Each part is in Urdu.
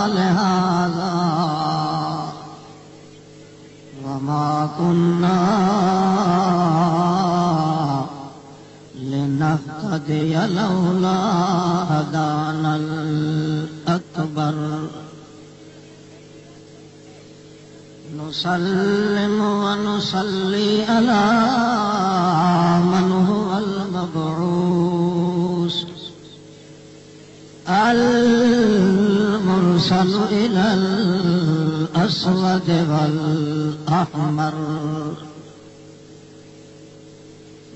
لهذا وما كنا لنهتدي لولا هدانا الأكبر نسلم ونصلي على من هو المبعوث المرسل إلى الأسود والأحمر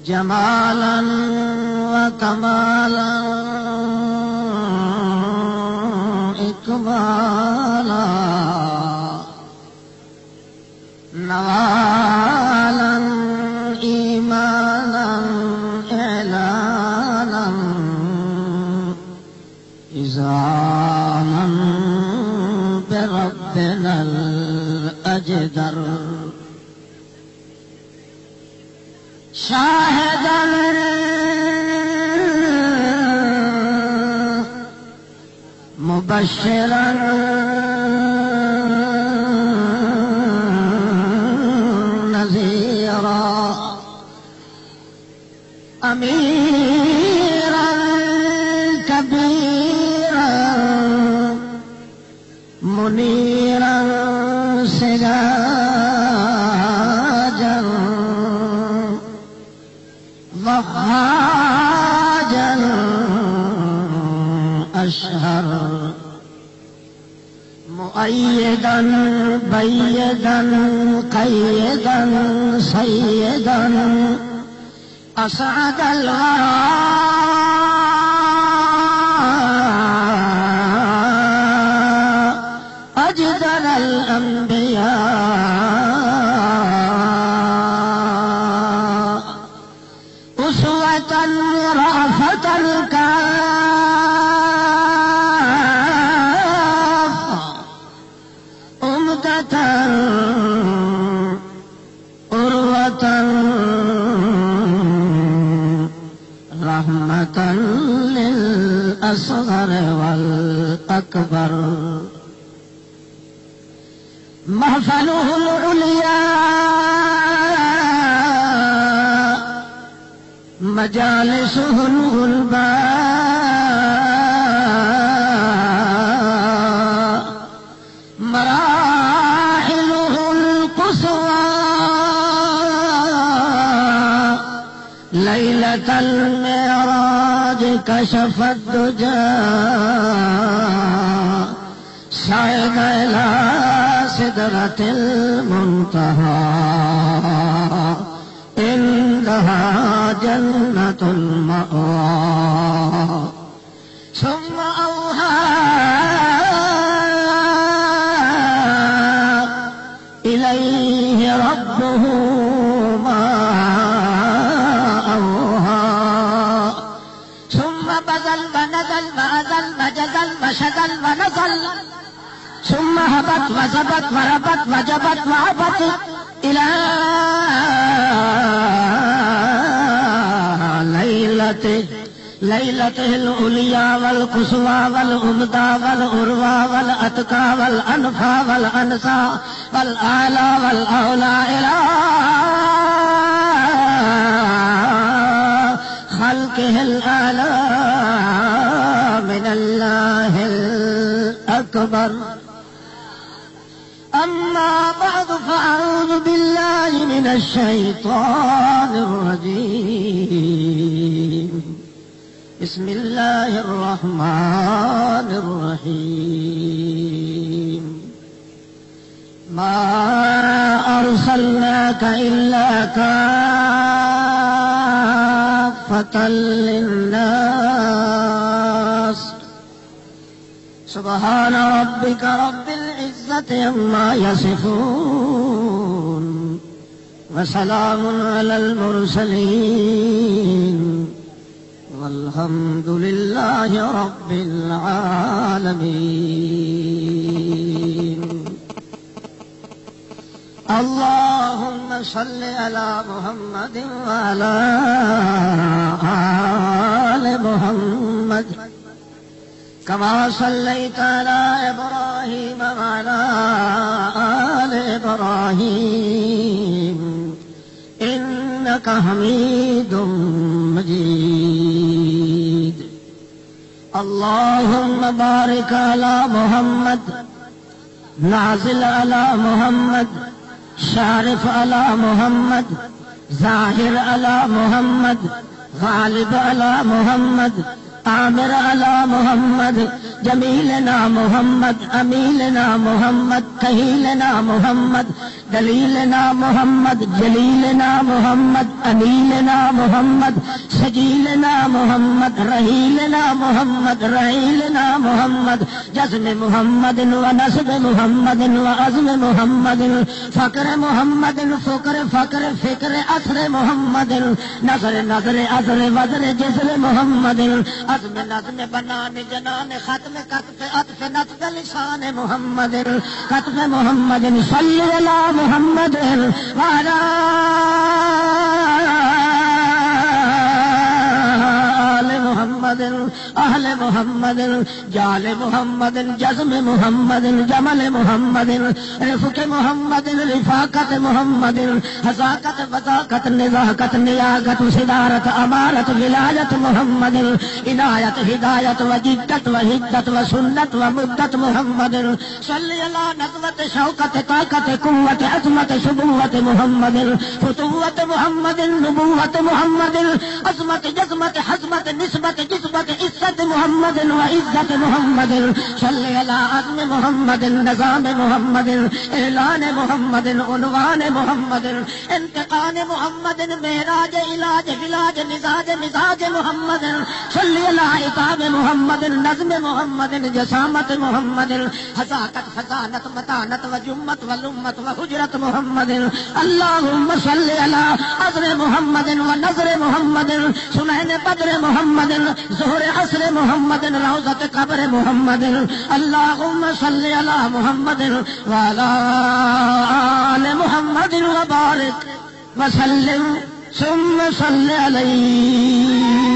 جمالا وكمالا إكمالا نوالا إيمانا إعلانا إذعانا بربنا الأجدر شاهدا مبشرا نذيرا أميرا كبيرا منيرا سراجا ضحاجا أشهر مؤيدا بيدا قيدا سيدا أسعد الورى أجدر الأنبياء أسوة رأفة كافة أمدة أروة رحمة للأصغر والأكبر محفله العليا مجالسه الغلباء مراحله القصوى ليلة المعراج كشف الدجى صعد إلى سدرة المنتهى إنها جنة المأوى ثم أوحى إليه ربه ما أوحى ثم بذل ونزل وأذل وجزل وشذل ونزل ثم هبت وزبت وربت وجبت وعبت إلى ليلته العليا والقصوى والأمدى والأروى والأتقى والأنفى والأنسى والأعلى والأولى إلى خلقه الأعلى من الله الأكبر أما بعد فأعوذ بالله من الشيطان الرجيم بسم الله الرحمن الرحيم ما أرسلناك إلا كافة للناس سبحان ربك رب العزة عما يصفون وسلام على المرسلين والحمد لله رب العالمين. اللهم صل على محمد وعلى آل محمد محمد كما صليت على إبراهيم وعلى آل إبراهيم إنك حميد مجيد اللهم بارك على محمد نازل على محمد شارف على محمد ظاہر على محمد غالب على محمد عامر على محمد جمیلنا محمد امیلنا محمد کہیلنا محمد دلیلنا محمد جلیلنا محمد انیلنا محمد سجیلنا محمد رحیلنا محمد رحیلنا محمد جزم محمد ونصب محمد وعزم محمد فقر محمد فقر فکر اثر محمد نظر اثر وزر جسر محمد عزم نظم بنان جنان ختم قطف عطف نطف لسان محمد قطف محمد صلی اللہ محمد وعلى آل محمد اہل محمد جال محمد جزم محمد جمل محمد رفق محمد رفاقت محمد حذاقت وذاقت نزاقت نیاقت صدارت امارت ولایت محمد عنایت ہدایت وجدت وحدت وسنت ومدت محمد صلی اللہ نقوت شوقت طاقت قوت عظمت شبوت محمد فتوت محمد نبوت محمد عظمت جزمت حزمت نسبت جسبت عزت محمد وعزت محمد صلی اللہ عظم محمد نظام محمد اعلان محمد عنوان محمد انتقال محمد معراج علاج فلاج مزاج محمد صلی اللہ عتاب محمد نظم محمد جسامت محمد حذاقت فضانت متانت وجمت ولمت وحجرت محمد اللهم صل على عصر محمد ونظر محمد سنین بدر محمد ظہر عصر محمد روضت قبر محمد اللهم صل على محمد وعلى آل محمد وبارك وسلم ثم صل عليه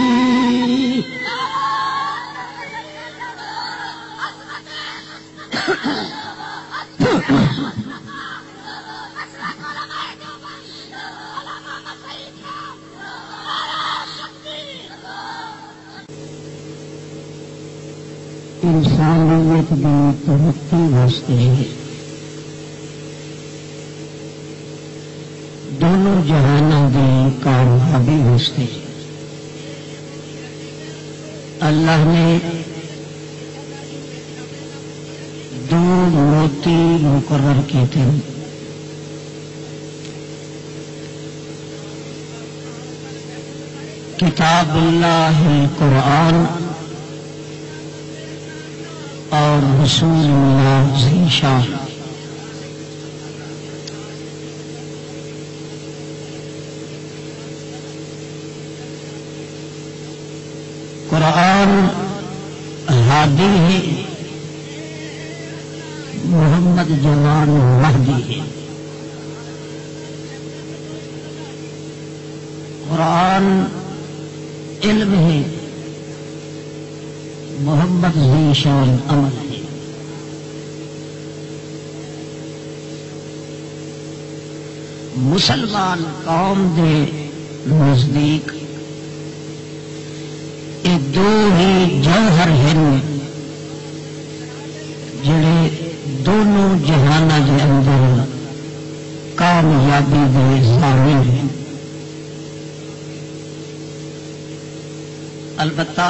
انسانیت کی ترقی واسطے دونوں جہانوں کی کامیابی واسطے اللہ نے دو موتی مقرر کیے تھے کتاب اللہ قرآن اور رسول اللہ ذی شان قرآن ہادی ہے محمد جوان مہدی ہے قرآن علم ہے محمد ذی شان عمل ہے مسلمان قوم دے نزدیک یہ دو ہی جوہر ہیں جڑے دونوں جہانوں کے اندر کامیابی دے ضامن ہیں. البتہ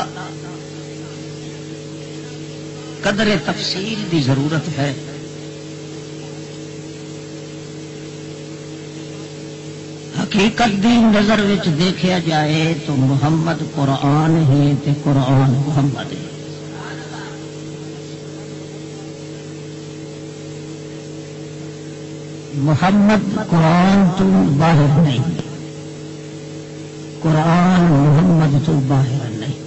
قدر تفصیل کی ضرورت ہے. حقیقت دی نظر وچ دیکھا جائے تو محمد قرآن ہے تے قرآن محمد ہے. محمد قرآن تو باہر نہیں، قرآن محمد تو باہر نہیں.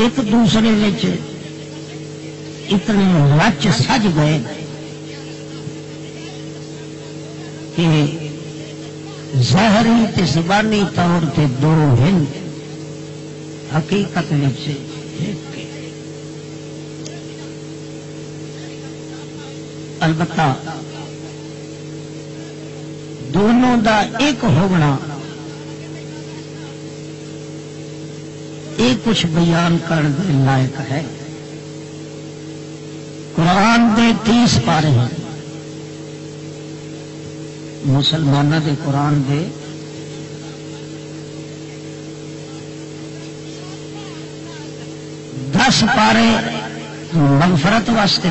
ایک دوسرے وچ اتنے رچ سج گئے کہ ظاہری تے زبانی طور تے دو ہند حقیقت وچ ایک کے البتہ دونوں دا ایک ہونا یہ کچھ بیان کرنے لائق ہے۔ قرآن دے 30 پارے ہیں، مسلمانوں دے قرآن دے 10 پارے مغفرت واسطے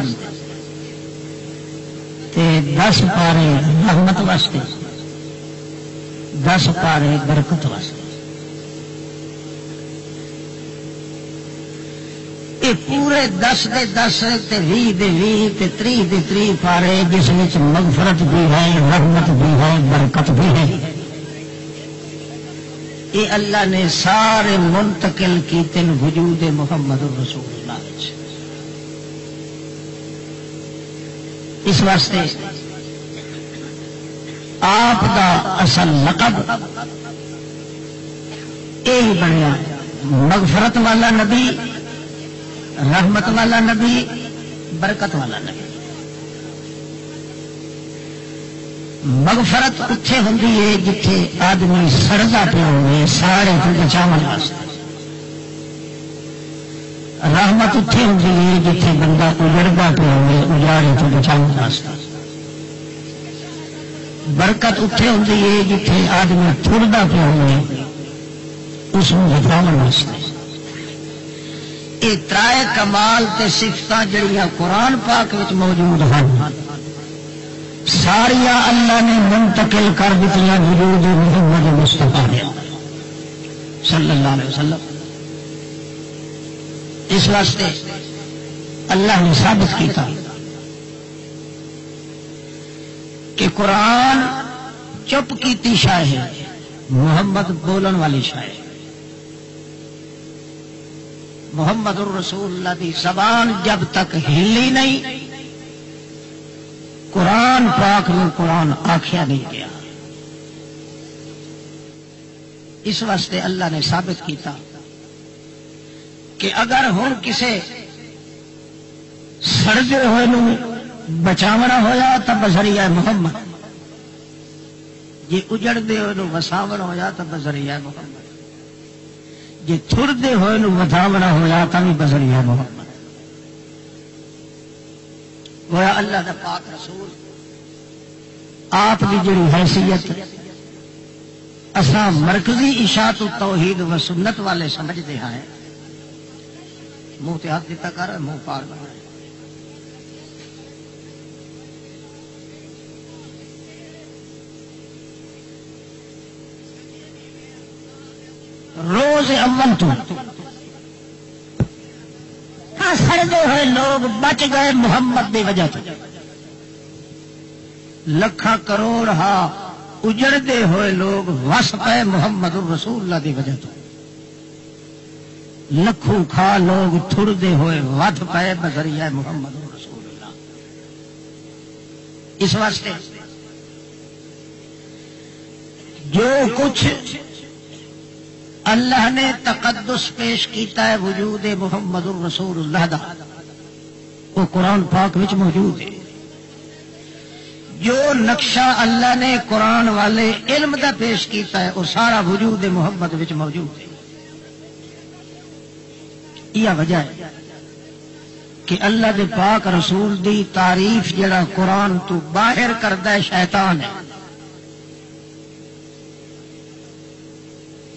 تے 10 پارے رحمت واسطے، 10 پارے برکت واسطے۔ یہ پورے 10 دے 10 تے 20 دے 20 تے 30 دے 30 پارے جس میں مغفرت بھی ہے، رحمت بھی ہے، برکت بھی ہے، یہ اللہ نے سارے منتقل کیتے وجود محمد رسول اللہ۔ اس واسطے آپ دا اصل لقب یہی بنیا مغفرت والا نبی، رحمت والا نبی، برکت والا نبی۔ مغفرت اتنے ہوندی ہے جتھے آدمی سڑدا پیا ہوئے سارے تو بچاؤ واسطے، رحمت اتنے ہوندی ہے جتھے بندہ اجڑدا پیا ہوئے اجاڑے تو بچاؤ واسطے، برکت اتنے ہوندی ہے جتھے آدمی ٹردا پیا ہوئے اس کو بچاؤ واسطے۔ یہ ترائے کمال تے صفتاں جڑیاں قرآن پاک وچ موجود ہیں ساریاں اللہ نے منتقل کر دتیاں وجود محمد مصطفیٰ صلی اللہ علیہ وسلم۔ اس واسطے اللہ نے ثابت کیتا کہ قرآن چپ کیتی شاہ ہے، محمد بولن والی شاہ ہے۔ محمد الرسول اللہ دی زبان جب تک ہلی نہیں قرآن پاک میں قرآن آخیا نہیں گیا۔ اس واسطے اللہ نے ثابت کیتا کہ اگر ہن کسے سڑدے ہوئے نو بچاونا ہویا تو بذریعہ محمد، جی اجڑدے ہوئے نو وساونا ہویا تو بذریعہ محمد، جی تھردے ہوئے نو ودھاونا ہویا تو بھی بذریعہ محمد۔ گویا اللہ دا پاک رسول آپ کی جڑی حیثیت اساں مرکزی اشاعت توحید و سنت والے سمجھتے ہیں، منہ تے ہاتھ دیتا کر منہ پار بنا روز اول تو سڑتے ہوئے لوگ بچ گئے محمد کی وجہ سے، لکھاں کروڑ اجڑتے ہوئے لوگ وس پے محمد الرسول اللہ کی وجہ سے، لکھوں کھا لوگ تھڑتے ہوئے ود پے بذریعہ محمد الرسول اللہ۔ اس واسطے جو کچھ اللہ نے تقدس پیش کیتا ہے وجود محمد الرسول اللہ دا وہ قرآن پاک وچ موجود ہے۔ جو نقشہ اللہ نے قرآن والے علم دا پیش کیتا ہے وہ سارا وجود محمد وچ موجود ہے۔ یہ وجہ ہے کہ اللہ دے پاک رسول دی تعریف جڑا قرآن تو باہر کردا ہے شیطان ہے،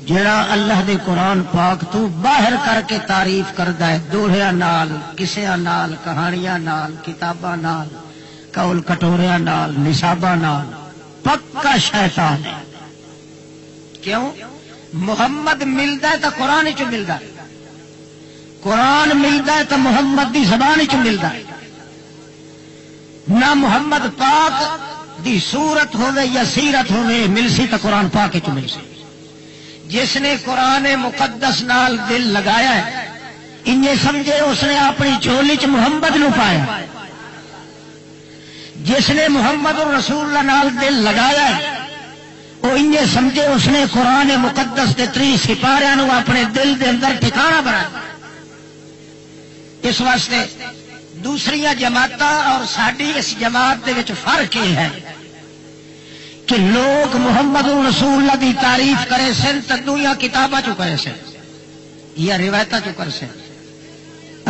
جڑا اللہ دے قرآن پاک تو باہر کر کے تعریف کردا ہے دوہریاں نال، کسیاں نال، کہانیاں نال، کتاباں نال، قول کٹوریاں نال، نصاباں نال، پکا شیطان ہے۔ کیوں؟ محمد ملدا ہے تو قرآن چ ملدا ہے، قرآن ملدا ہے تو محمد دی زبان چ ملدا ہے۔ نہ محمد پاک دی صورت ہوے یا سیرت ہوے ملسی تو قرآن پاک چ ملسی۔ جس نے قرآن مقدس نال دل لگایا ہے انہیں سمجھے اس نے اپنی چولی چ محمد نو پایا، جس نے محمد الرسول اللہ نال دل لگایا ہے وہ انجے سمجھے اس نے قرآن مقدس کے 3 سپاریاں نو اپنے دل دے اندر ٹھکانا بنایا. اس واسطے دوسری جماعت اور ساری اس جماعت دے وچ فرق یہ ہے کہ لوگ محمد رسول اللہ دی تعریف کرے سن تدویا کتاباں چو کرے سن یا روایتاں چو کر سن.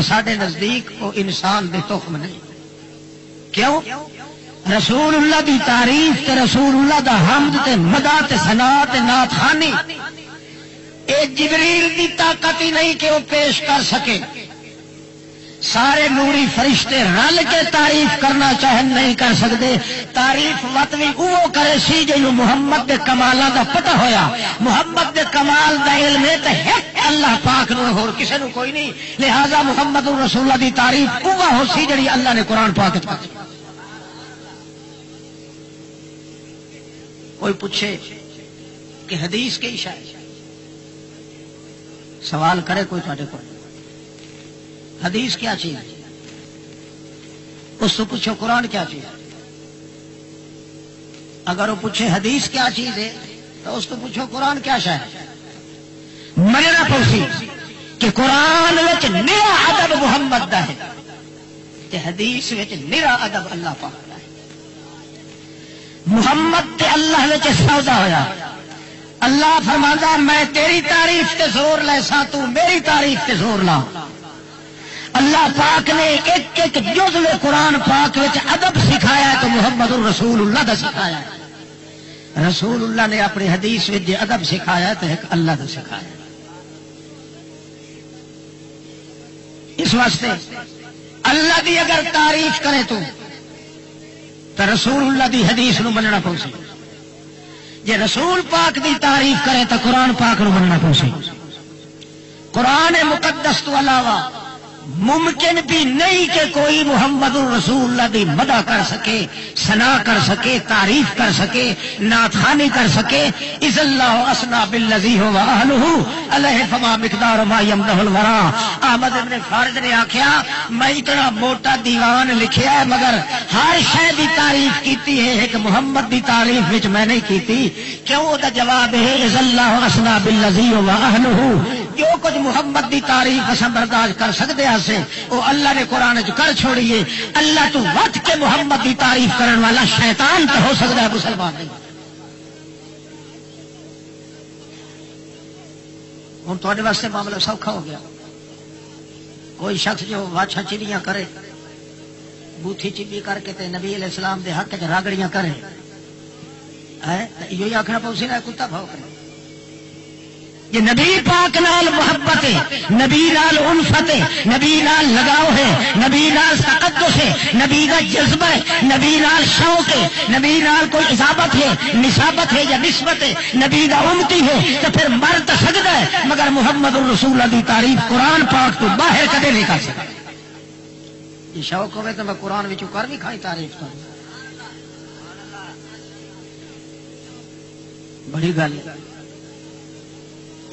ساڈے نزدیک وہ انسان دے تخم نہیں. کیوں؟ رسول اللہ دی تعریف تے رسول اللہ دا حمد تے مدح تے ثنا تے نعت خوانی اے جبریل دی طاقت ہی نہیں کہ وہ پیش کر سکے. سارے نوری فرشتے رل کے تعریف کرنا چاہن نہیں کر سکتے. تعریف وطنی وہ کرے سی جنہوں محمد دے کمالاں دا پتہ ہویا. محمد دے کمال دا علم ہے تے اللہ پاک نو ہور کسے نو کوئی نہیں. لہذا محمد رسول اللہ دی تعریف وہ ہو سی جڑی اللہ نے قرآن پاک وچ کی. کوئی پوچھے کہ حدیث کی شاید سوال کرے کوئی تھوڑے کو حدیث کیا چیز ہے اس تو پوچھو قرآن کیا چیز ہے. اگر وہ پوچھے حدیث کیا چیز ہے تو اس تو پوچھو قرآن کیا شے ہے. مننا پوسی کہ قرآن وچ نرا ادب محمد دا ہے تے حدیث وچ نرا ادب اللہ پاک دا ہے. محمد تے اللہ وچ سودا ہویا. اللہ فرماندا میں تیری تعریف تے زور لے سا تو میری تعریف تے زور لا. اللہ پاک نے ایک ایک جزو قرآن پاک وچ ادب سکھایا ہے تو محمد الرسول اللہ دا سکھایا ہے. رسول اللہ نے اپنی حدیث وچ ادب سکھایا ہے تو ایک اللہ دا سکھایا ہے. اس واسطے اللہ دی اگر تعریف کرے تو رسول اللہ دی حدیث نو مننا پوسی. جے رسول پاک دی تعریف کرے تو قرآن پاک نو مننا پوسی. قرآن مقدس تو علاوہ ممکن بھی نہیں کہ کوئی محمد الرسول اللہ دی مدح کر سکے, ثنا کر سکے, تعریف کر سکے, نعت خوانی کر سکے. اذ اللہ اسنا بالذی هو اہلہ علیہ فما مقدار ما یمدح الورا. احمد ابن فارد نے آخیا میں اتنا موٹا دیوان لکھیا ہے مگر ہر شے دی تعریف کیتی ہے, ایک محمد دی تعریف وچ میں نہیں کیتی. کیوں؟ دا جواب ہے اذ اللہ اسنا بالذی هو اہلہ. جو کچھ محمد دی تعریف اساں برداشت کر سکتے ہیں وہ اللہ نے قرآن چ کر چھوڑیے. اللہ تو وقت کے محمد کی تعریف کرنے والا شیطان تو ہو سکتا ہے, مسلمان نہیں. ہوں تھوڑے واسطے معاملہ سوکھا ہو گیا. کوئی شخص جو واچھا چڑیاں کرے, بوتھی چبی کر کے تے نبی علیہ السلام دے حق چ راگڑیاں کرے, یہ آخنا پوسی نا کتا بھاؤ کرے. یہ نبی پاک نال محبت ہے, نبی نال انفت ہے, نبی نال لگاؤ ہے, نبی نال تقدس ہے, نبی کا جذبہ ہے, نبی نال شوق ہے, نبی نال کوئی اضافت ہے, نسابت ہے یا نسبت ہے, نبی کا امتی ہے تو پھر مر تو سکتا ہے مگر محمد الرسول اللہ کی تعریف قرآن پاک تو باہر کدے نہیں کر سکتا. یہ شوق ہوئے تو میں قرآن وچوں کر بھی کھائی تعریف کروں, بڑی گل ہے.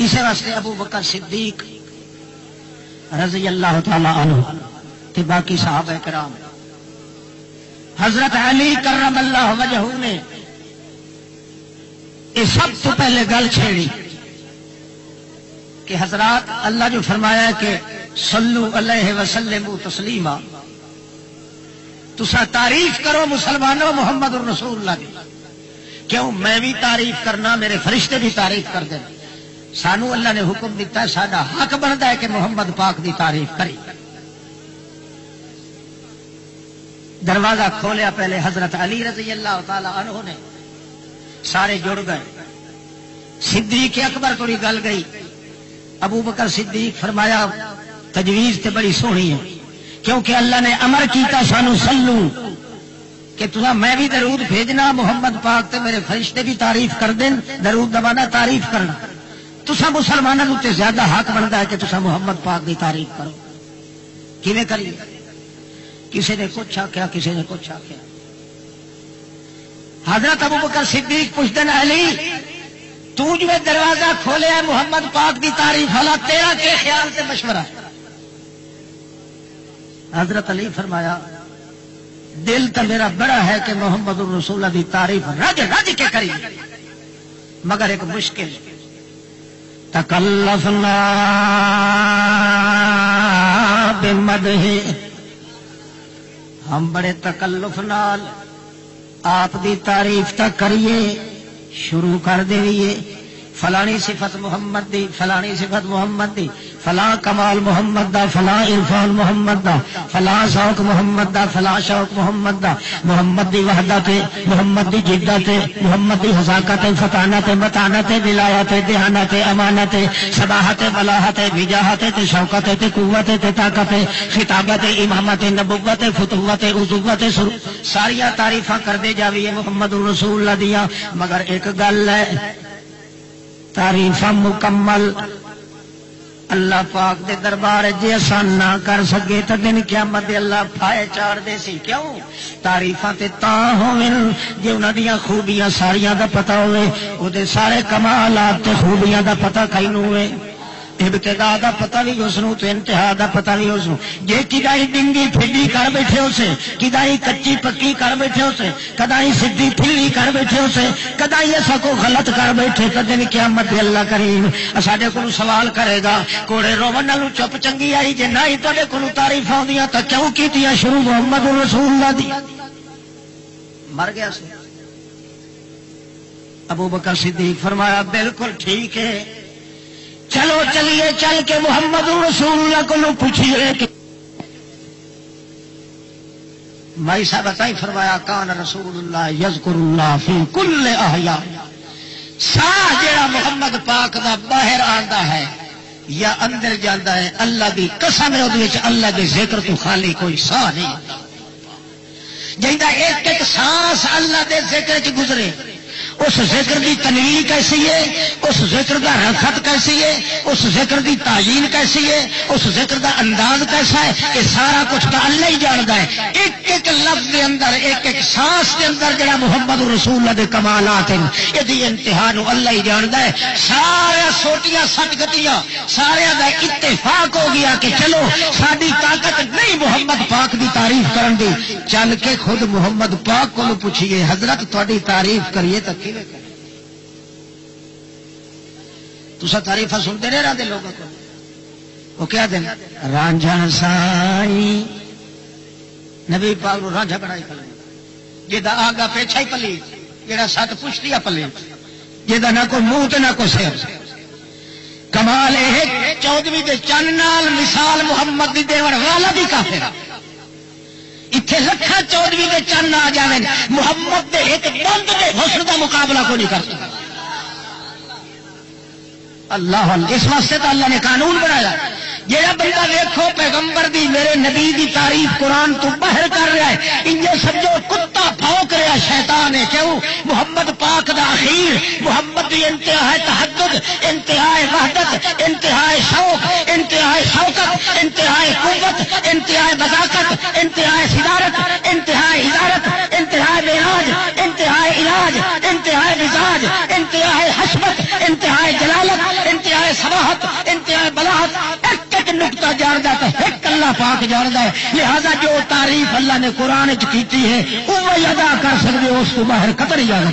اسی واسطے ابو بکر صدیق رضی اللہ تعالی عنہ تے باقی صحابہ کرام, حضرت علی کرم اللہ وجہہ نے یہ سب تو پہلے گل چھیڑی کہ حضرات اللہ جو فرمایا ہے کہ صلو علیہ وسلم تسلیما, تسا تعریف کرو مسلمانوں محمد الرسول اللہ کی. کیوں؟ میں بھی تعریف کرنا, میرے فرشتے بھی تعریف کر دیں. سانو اللہ نے حکم دیتا ہے, ساڈا حق بنتا ہے کہ محمد پاک دی تعریف کری. دروازہ کھولیا پہلے حضرت علی رضی اللہ تعالی عنہ نے, سارے جڑ گئے. صدیق اکبر توڑی گل گئی. ابو بکر صدیق فرمایا تجویز تے بڑی سونی ہے کیونکہ اللہ نے امر کیتا سانو سلو کہ تسا میں بھی درود بھیجنا, محمد پاک تے میرے فرشتے بھی تعریف کر دیں, درود دبانا تعریف کرنا. تسا مسلمانوں تے زیادہ حق بنتا ہے کہ تسا محمد پاک کی تعریف کرو. کیویں کریے؟ کسی نے کچھ آخیا, کسی نے کچھ آخیا. حضرت ابو بکر صدیق پوچھتے ہیں علی تو جو دروازہ کھولے ہے محمد پاک کی تعریف والا, تیرا کے خیال سے مشورہ ہے؟ حضرت علی فرمایا دل تو میرا بڑا ہے کہ محمد الرسول کی تعریف رج رج کے کریے, مگر ایک مشکل تکلفنا بمدح، ہم بڑے تکلف نال آپ دی تعریف تک کریے، شروع کر دیئے فلانی صفت محمد دی، فلانی صفت محمد دی، فلاں کمال محمد دا، فلاں عرفان محمد دا، فلاں شوق محمد دا، فلاں شوق محمد دا، محمد دی وحدت، محمد دی جدت، محمد دی حذاقت، فطانت، متانت، ولایت، دہانت، امانت، صباحت، بلاحت، وجاہت، شوکت، قوت، طاقت، خطابت، امامت، نبوت، فتوت، عزوت، ساریا تعریفاں کردے جاویے محمد رسول اللہ دیا، مگر ایک گل ہے تعریفاں مکمل اللہ پاک دے دربار جے آسان نہ کر سکے تو دن قیامت دے اللہ پھائے چاڑ دے سی. کیوں؟ تعریفاں تے تاں ہوویں جے انہاں دیاں خوبیاں ساریاں دا پتہ ہوئے، او دے سارے کمالات تے خوبیاں دا پتہ کینوں ہوئے، ابتدا دا پتہ بھی اس نوں تے انتہا دا پتہ بھی اس نوں. جے کدائی ڈنگی پھڈی کر بیٹھے اسے، کدائی کچی پکی کر بیٹھے اسے، کدائی سدھی پھلی کر بیٹھے اسے، کدائی ایسا کو غلط کر بیٹھے تو دن قیامت دے اللہ کریم ساڈے کولوں سوال کرے گا کوڑے روون نالوں چپ چنگی آئی جے نہ ہی تواڈے کولوں تعریف آوندیاں تے کیوں کیتیاں شروع محمد رسول اللہ دی. مر گیا سی. ابو بکر صدیق فرمایا بالکل ٹھیک ہے، چلو چلیے چل کے محمد رسول اللہ کو پوچھیے کہ بھائی صاحب بتائی فرمایا کان رسول اللہ یذکر اللہ فی کل احیاء، ساہ جیڑا محمد پاک دا باہر آندا ہے یا اندر جاندا ہے اللہ دی قسم ہے اودے وچ اللہ دے ذکر تو خالی کوئی ساہ نہیں، جیندا ایک ایک سانس اللہ دے ذکر وچ گزرے، اس ذکر دی تنویر کیسی ہے، اس ذکر دا رخت کیسی ہے، اس ذکر دی تعین کیسی ہے، اس ذکر دا انداز کیسا ہے، یہ سارا کچھ تو اللہ ہی جانتا ہے. ایک ایک لفظ دے اندر، ایک ایک سانس دے اندر جڑا محمد رسول اللہ دے کمالات ہیں یہ انتہا نو اللہ ہی جانتا ہے. سارا سوٹیاں سٹ گتیاں سارے دا اتفاق ہو گیا کہ چلو ساری طاقت نہیں محمد پاک دی تعریف کرن دی، چل کے خود محمد پاک کو پوچھیے حضرت تھوڑی تعریف کریے تو تسا تعریفاں سنتے نہیں رہتے لوگوں کو، وہ کیا دیں رانجھا سائی نبی پاک نو رانجھا بنائی کھڑے، جہاں آگا پیچھا ہی پلی، جہاں سات پشتیا پلی، جہاں نہ کوئی منہ تے نہ کوئی سر. کمال ہے 14ویں دے چن نال مثال محمد دی دیون والا دی کافر اتنے لکھا 14ویں دے چند آ جائیں محمد دے ایک بند دے حسن کا مقابلہ کو نہیں کر سکتا. اللہ اس واسطے تو اللہ نے قانون بنایا، جہاں بندہ دیکھو پیغمبر دی میرے نبی دی تعریف قرآن تو باہر کر رہا ہے انجے سمجھو کتا بھونک رہا شیطان ہے. کیوں؟ محمد پاک دا اخیر، محمد دی انتہائی تحدد، انتہائی وحدت، انتہائی شوق، انتہائی شوکت، انتہائی قوت، انتہائی بذاقت، انتہائی صدارت، انتہائی ادارت، انتہائی معراج، انتہائی علاج، انتہائی مزاج، انتہائی حشمت، انتہائی جلالت، انتہائی صلاحت، انتہائی بلاحت، ایک نقطہ جانتا ہے ایک اللہ پاک جانتا ہے. لہذا جو تعریف اللہ نے قرآن کی ہے وہ ادا کر سکتے اس کو باہر قطر ہی جانا.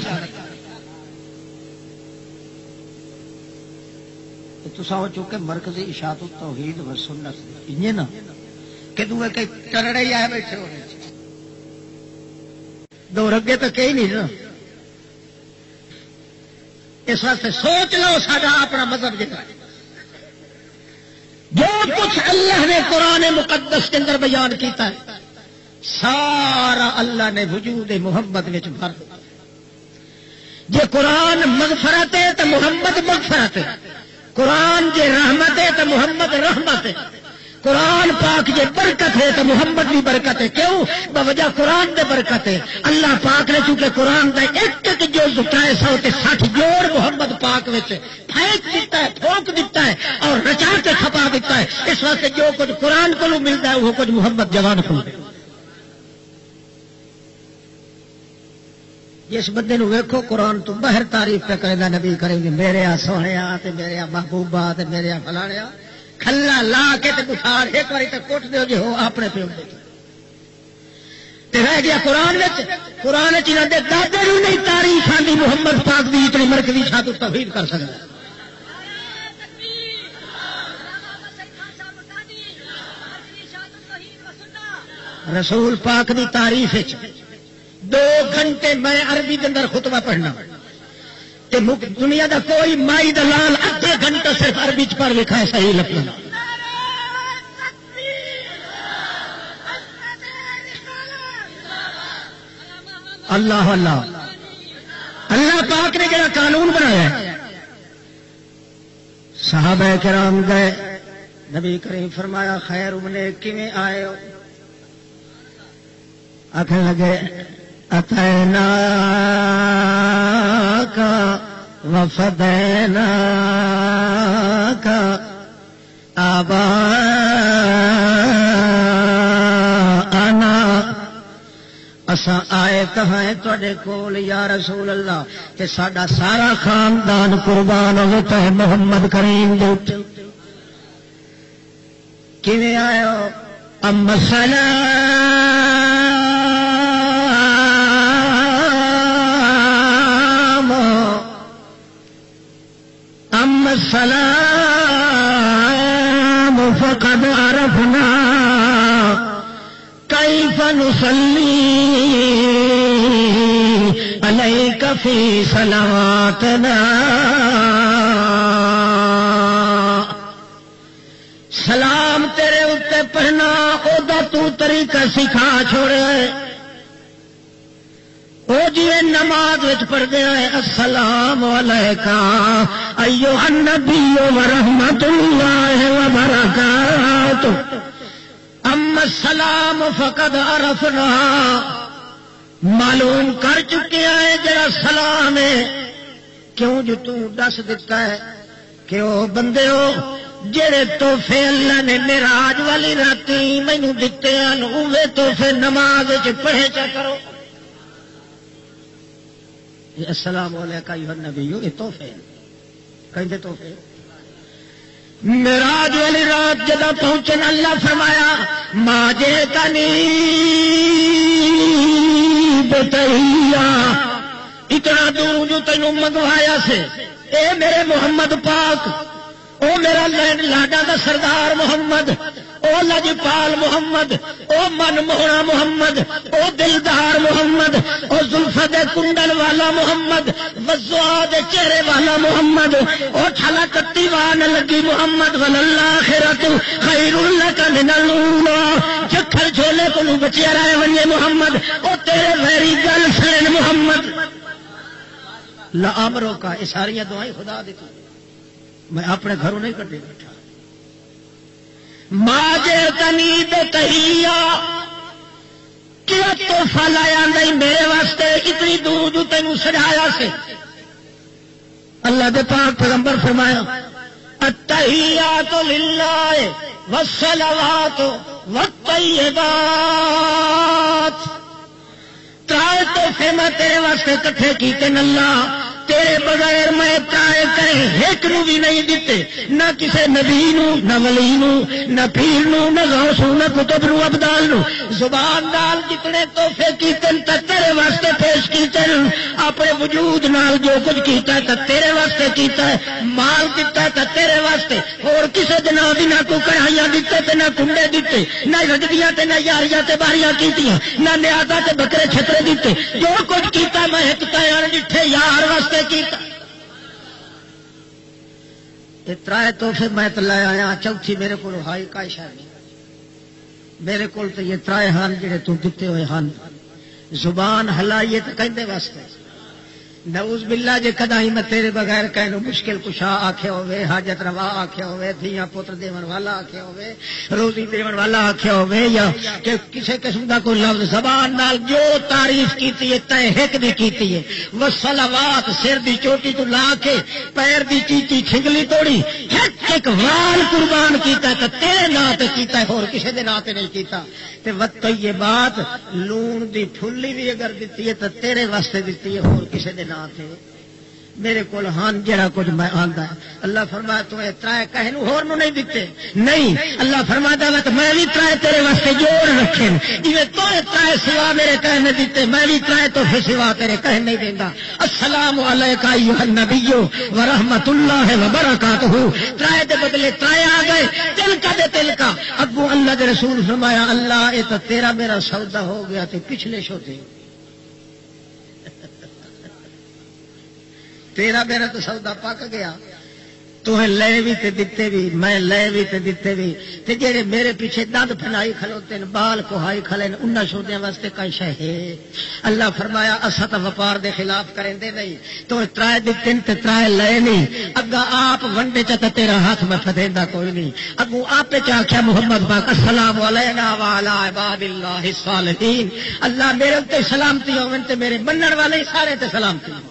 تو سو چکے مرکزی اشاعت توحید و سنت انہیں نا کہ دوے کئی ٹرڑے ہی آئے بیٹھے ہو رہے دو رگے تو کئی نہیں نا. اس واسطے سوچ لو ساڈا اپنا مذہب جہاں جو کچھ اللہ نے قرآن مقدس کے اندر بیان کیتا ہے سارا اللہ نے وجود محمد میں بھر. جے قرآن مغفرت ہے تو محمد مغفرت ہے، قرآن جے رحمت ہے تو محمد رحمت ہے، قرآن پاک جے برکت ہے تو محمد بھی برکت ہے. کیوں؟ بوجہ قرآن دے برکت ہے. اللہ پاک نے چونکہ قرآن دا ایک ایک جو 360 جوڑ محمد پاک وچ پھینک دیتا ہے، پھونک دیتا ہے اور رچا کے کھپا دیتا ہے. اس واسطے جو کچھ قرآن کو ملتا ہے وہ کچھ محمد جوان کو. جس بندے نو ویکھو قرآن تو باہر تعریف پہ کرے گا نبی کریں گے میرے آ سونے تے میرے آ محبوبہ تے میرے آ فلانے کھلا لا کے تے بخار ایک باری تک کوٹ دیو جی ہو اپنے پیو دے. رہ گیا قرآن چنہ دے دادے نو نہیں تاریخ آدھی محمد پاک دی اتنی مرکزی شاہ توحید کر سکتا. رسول پاک دی تعریف 2 گھنٹے میں عربی کے اندر خطبہ پڑھنا تے دنیا دا کوئی مائی دلال ادھے گھنٹہ صرف عربی چ پڑھ لکھا ہے صحیح لفظ. اللہ اللہ اللہ پاک نے جڑا قانون بنایا ہے. صحابہ کرام گئے نبی کریم فرمایا خیر امنے کیویں آئے ہو؟ آخر لگے اتینا کا وفدینا کا آبا آنا اساں آئے کہاں ہے تواڈے کول یا رسول اللہ تے ساڈا سارا خاندان قربان ہو تے محمد کریم دے اوپر. کیویں آئے ہو؟ اما السلام فقد عرفنا كيف نصلي عليك في صلواتنا. سلام تیرے اتنے پڑھنا اودا تو طریقہ سکھا چھوڑے. وہ جی نماز پڑھتے ہیں السلام علیکہ ایھا النبی ورحمۃ اللہ وبرکاتہ. اما السلام فقد عرفنا معلوم کر چکے ہیں جڑا سلام ہے. کیوں جو تو دس دیتا ہے کہ وہ بندے ہو جڑے تحفے اللہ نے معراج والی راتی مینوں دتے ہیں اوے تحفے نماز وچ پڑھے چا کرو. السلام علیکہ ایھا النبی یہ تحفے کہندے تحفے. معراج والی رات جدوں پہنچن اللہ فرمایا ما جئتنی بتحیہ اتنا دور جو تینوں منگوایا سے اے میرے محمد پاک او میرا لاڈا دا سردار محمد او لجپال محمد او من موہنا محمد او دلدار محمد او زلفہ دے کنڈل والا محمد وضوء دے چہرے والا محمد او ٹھلا کتی وان لگی محمد وللآخرۃ خیر لک من الاولی جکھل جھولے کو بچیا رہے ونجے محمد او تیرے ویری گل سن محمد لا امروں کا یہ ساری دعائیں خدا دی میں اپنے گھروں نہیں کٹے بیٹھا. ماں جے تنی بے تحیہ کیا تحفہ لایا نہیں میرے واسطے اتنی دور جو تینوں سجایا سے. اللہ دے پاک پیغمبر فرمایا التحیات للہ والصلوات والطیبات. ترائے تحفے میں تیرے واسطے کٹھے کیتے اللہ تیرے بغیر میں ترائے کرے ایک نو بھی نہیں دیتے نہ کسے نبی نو نہ ولی نو نہ پیر نو نہ غوث نو نہ کتب نو ابدال نو. زبان نال جتنے تحفے کیتے تے تیرے واسطے پیش کیتے اپنے وجود نال جو کچھ کیتا ہے تے تیرے واسطے کیتا ہے. مال دیتا ہے تے تیرے واسطے اور کسے دے نام دی نہ کو کڑھائیاں دیتے تے نہ کنڈے دیتے نہ رجدیاں تے نہ یاریاں تے باریاں کیتیاں نہ نیازاں تے بکرے چھترے دیتے. جو کچھ کیتا میں ایک تیار ڈٹھے یار واسطے کیتا. ترائے تحفے میں تو لے آیا چوتھی میرے کو ہائی کا اشارہ میرے کو تو یہ ترائے ہن جڑے تو دیتے ہوئے ہن. زبان ہلائیے تو کہندے واسطے نعوذ باللہ جے کدائی میں تیرے بغیر کہنو مشکل کشا آکھے ہوئے حاجت روا آکھے ہوئے دھیاں پتر دیون والا آکھے ہوئے روزی دیون والا آکھے ہوئے یا کہ کسی قسم دا کوئی لفظ زبان نال جو تعریف کیتی ہے تے ایک دی کیتی ہے. والصلوات سر دی چوٹی تو لا کے پیر دی چیٹی چھنگلی توڑی ایک وال قربان کیتا تے تیرے نام تے کیتا ہے اور کسی دے نام تے نہیں کیتا. تے والطیبات لون دی پھلی بھی اگر دیتی ہے تے تیرے واسطے دیتی ہے اور کسی دے نام تے میرے کو ہاں جڑا کچھ میں آندا ہے. اللہ فرمایا تمہیں ترائے کہے نو ہور نو نہیں دیتے نہیں. اللہ فرماتا ہے کہ میں بھی ترائے تیرے واسطے جوڑ رکھے جویں تو ترائے سوا میرے کہے نہیں دیتے میں بھی ترائے تو پھر سوا تیرے کہے نہیں دیندا. السلام علیکہ ایھا النبی ورحمۃ اللہ وبرکاتہ. ترائے دے بدلے ترائے آ گئے تل کا دے تل کا. ابو اللہ کے رسول فرمایا اللہ یہ تو تیرا میرا سودا ہو گیا تے پچھلے شوتے تیرا میرا تو سودا پک گیا. تمہیں لے بھی تے دیتے بھی میں لے بھی تے دیتے بھی تے جڑے میرے پیچھے دند پھنائی کھلوتے ہیں بال کوہائی کھلے انہاں شودیاں واسطے کئی شے ہے. اللہ فرمایا اسا تے وپار دے خلاف کرندے نہیں تو ترائے دتے تے ترائے لے نہیں. اگا آپ ونڈے چ تے تیرا ہاتھ میں پھدیندا کوئی نہیں. اگوں آپ چ آکھیا محمد پاک السلام علینا وعلی عباد اللہ الصالحین. اللہ میرے تے سلامتی ہوون تے میرے منن والے سارے تے سلامتی ہو.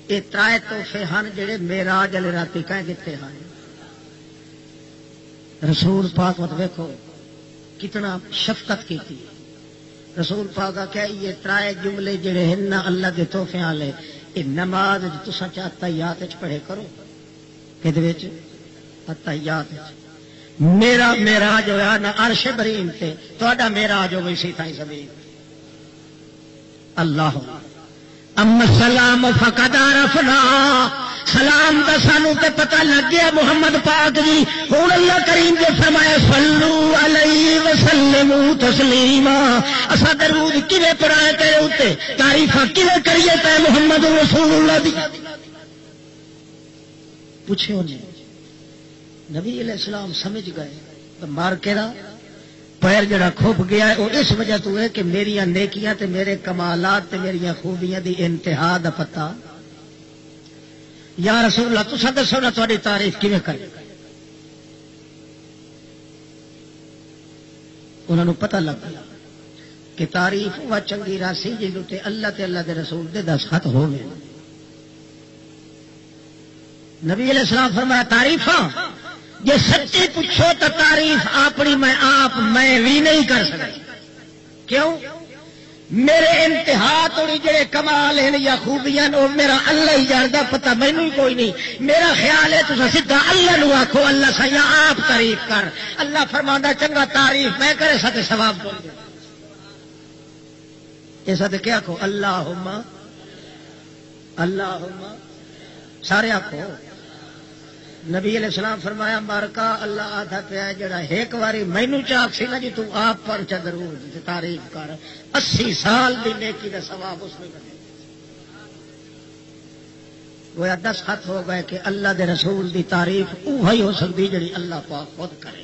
یہ ترائے تحفے ہیں جڑے معراج والے راتی کہہ دیتے ہیں. رسول پاک مت ویکھو کتنا شفقت کی تھی. رسول پاک کہ یہ ترائے جملے جڑے ہیں نا اللہ دے تحفے والے یہ نماز تساں تحیات وچ پڑھے کرو. کدے وچ تحیات وچ. میرا معراج ہویا نا عرش برین تے تہاڈا معراج ہوئی سی تھائی زمین. اللہ اما السلام فقد عرفنا. سلام دا سانو تے پتہ لگ گیا محمد پاک جی. ہوں اللہ کریم نے فرمایا صلو علیہ وسلموا تسلیما. اسا درود کیویں پڑھائے تیرے اوتے تعریفاں کیویں کریے تے محمد رسول اللہ دی. پوچھو نے نبی علیہ السلام سمجھ گئے تو مار کے را پیر جڑا کھپ گیا ہے وہ اس وجہ تو ہے کہ میری نیکیاں تے میرے کمالات تے میری خوبیاں دی انتہا دا پتہ. یا رسول اللہ تساں دسو نا تہاڈی تعریف کیویں کرے. انہاں نوں پتہ لگ گیا کہ تعریف وہ چنگی راسی جس تے اللہ تے اللہ دے رسول دے دستخط ہو گئے. نبی علیہ السلام فرمایا تعریفاں جی سچی پوچھو تو تعریف اپنی میں بھی نہیں کر سکتا. کیوں؟ میرے انتہا توڑی جڑے کمال ہیں یا خوبیاں وہ میرا اللہ ہی جاندا پتہ مینوں ہی کوئی نہیں. میرا خیال ہے تساں سیدھا اللہ نو آکھو اللہ سیا آپ تعریف کر. اللہ فرماندا چنگا تعریف میں کرے ستے ثواب بول دے. ایسا تے کیا آکھو اللہم اللہم سارے آکھو. نبی علیہ السلام فرمایا مارکا اللہ آدھا پیا جڑا ایک واری مینوں چاک سی نا جی تو آپ پر چا ضرور تعریف کر 80 سال دی نیکی دا ثواب اس میں کرے. گویا 10 خط ہو گئے کہ اللہ دے رسول دی تعریف اوہی ہو سکتی جڑی اللہ پاک خود کرے.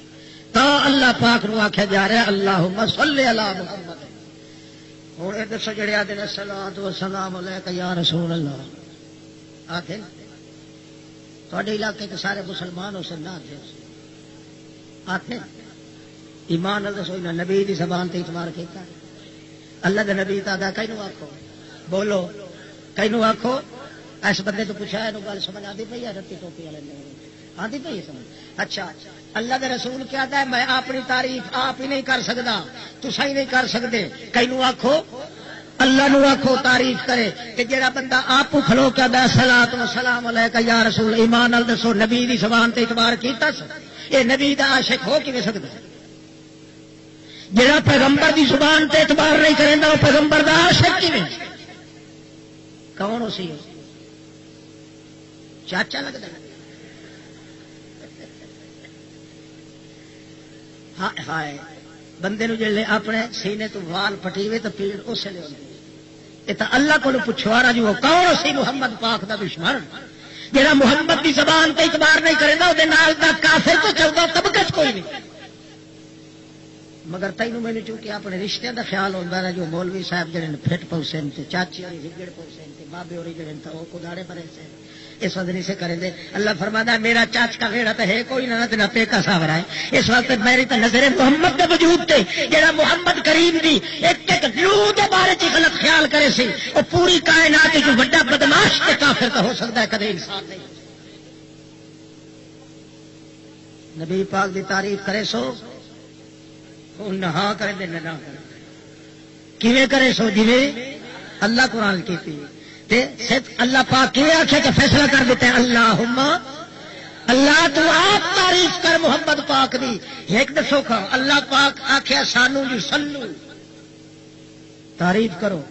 تا اللہ پاک نو آکھیا جا رہا اللہم صلی علی محمد. ہوں یہ دسو جڑے آدھے الصلاۃ والسلام علیک یا رسول اللہ آکھے تھوڑے علاقے کے سارے مسلمان ہو سن آتے ایمان اللہ دسو نبی دی زبان تے اعتبار کیتا اللہ دے نبی تا کینو آکھو بولو کینو آکھو. اس بندے تو پوچھا ہے گل سمجھ آتی پی ہے رتی ٹوپی والے آتی پی ہے سمجھ. اچھا اللہ دے رسول کیا ہے میں اپنی تعریف آپ ہی نہیں کر سکتا تسا ہی نہیں کر سکتے. کینو آکھو اللہ نو آکھو تعریف کرے کہ جڑا بندہ آپ کھلو کیا دا صلاۃ و سلام علیک یا رسول ایمان ال دسو نبی دی زبان تے اعتبار کیتا اے نبی دا عاشق ہو کیویں سکدا. جڑا پیغمبر دی زبان تے اعتبار نہیں کریندا او پیغمبر دا عاشق کیویں کون ہو سی چاچا لگدا. ہاں ہائے بندے نو جلے اپنے سینے تو وال پٹیوے تو پیڑ اسے لے ہوندی. یہ تو اللہ کو پوچھو آ جو کون سی محمد پاک دا دشمن جہاں محمد دی زبان تے اعتبار نہیں کرے گا وہ کافر تو چلتا طبقت کوئی نہیں. مگر تینوں میں نے چونکہ اپنے رشتے دا خیال ہوتا ہے جو مولوی صاحب جڑے پھٹ پوسے چاچی ہوئی ہگڑ پوسے بابے ہوئی جڑے وہ کداڑے پڑے سے اس وقت نہیں سے کریں دے. اللہ فرماتا ہے میرا چاچ کا ویڑا تو ہے کوئی نہ پیکا ساورا ہے. اس وقت میری تو نظر محمد کے وجود تے جڑا محمد کریم دی ایک ایک لو دے بارے چ غلط خیال کرے سی وہ پوری کائنات جو بڑا بدماش تے کافر تو ہو سکتا ہے کدے انسان نہیں. نبی پاک دی تعریف کرے سو نہ کرے دے نہ کرے کیویں کرے سو جویں اللہ قرآن کیتی اللہ پاک کی آخیا کہ فیصلہ کر دیتے ہیں اللہم اللہ تو آپ تعریف کر محمد پاک دی. ایک دسو کھا اللہ پاک آخیا سانو جی سلو تعریف کرو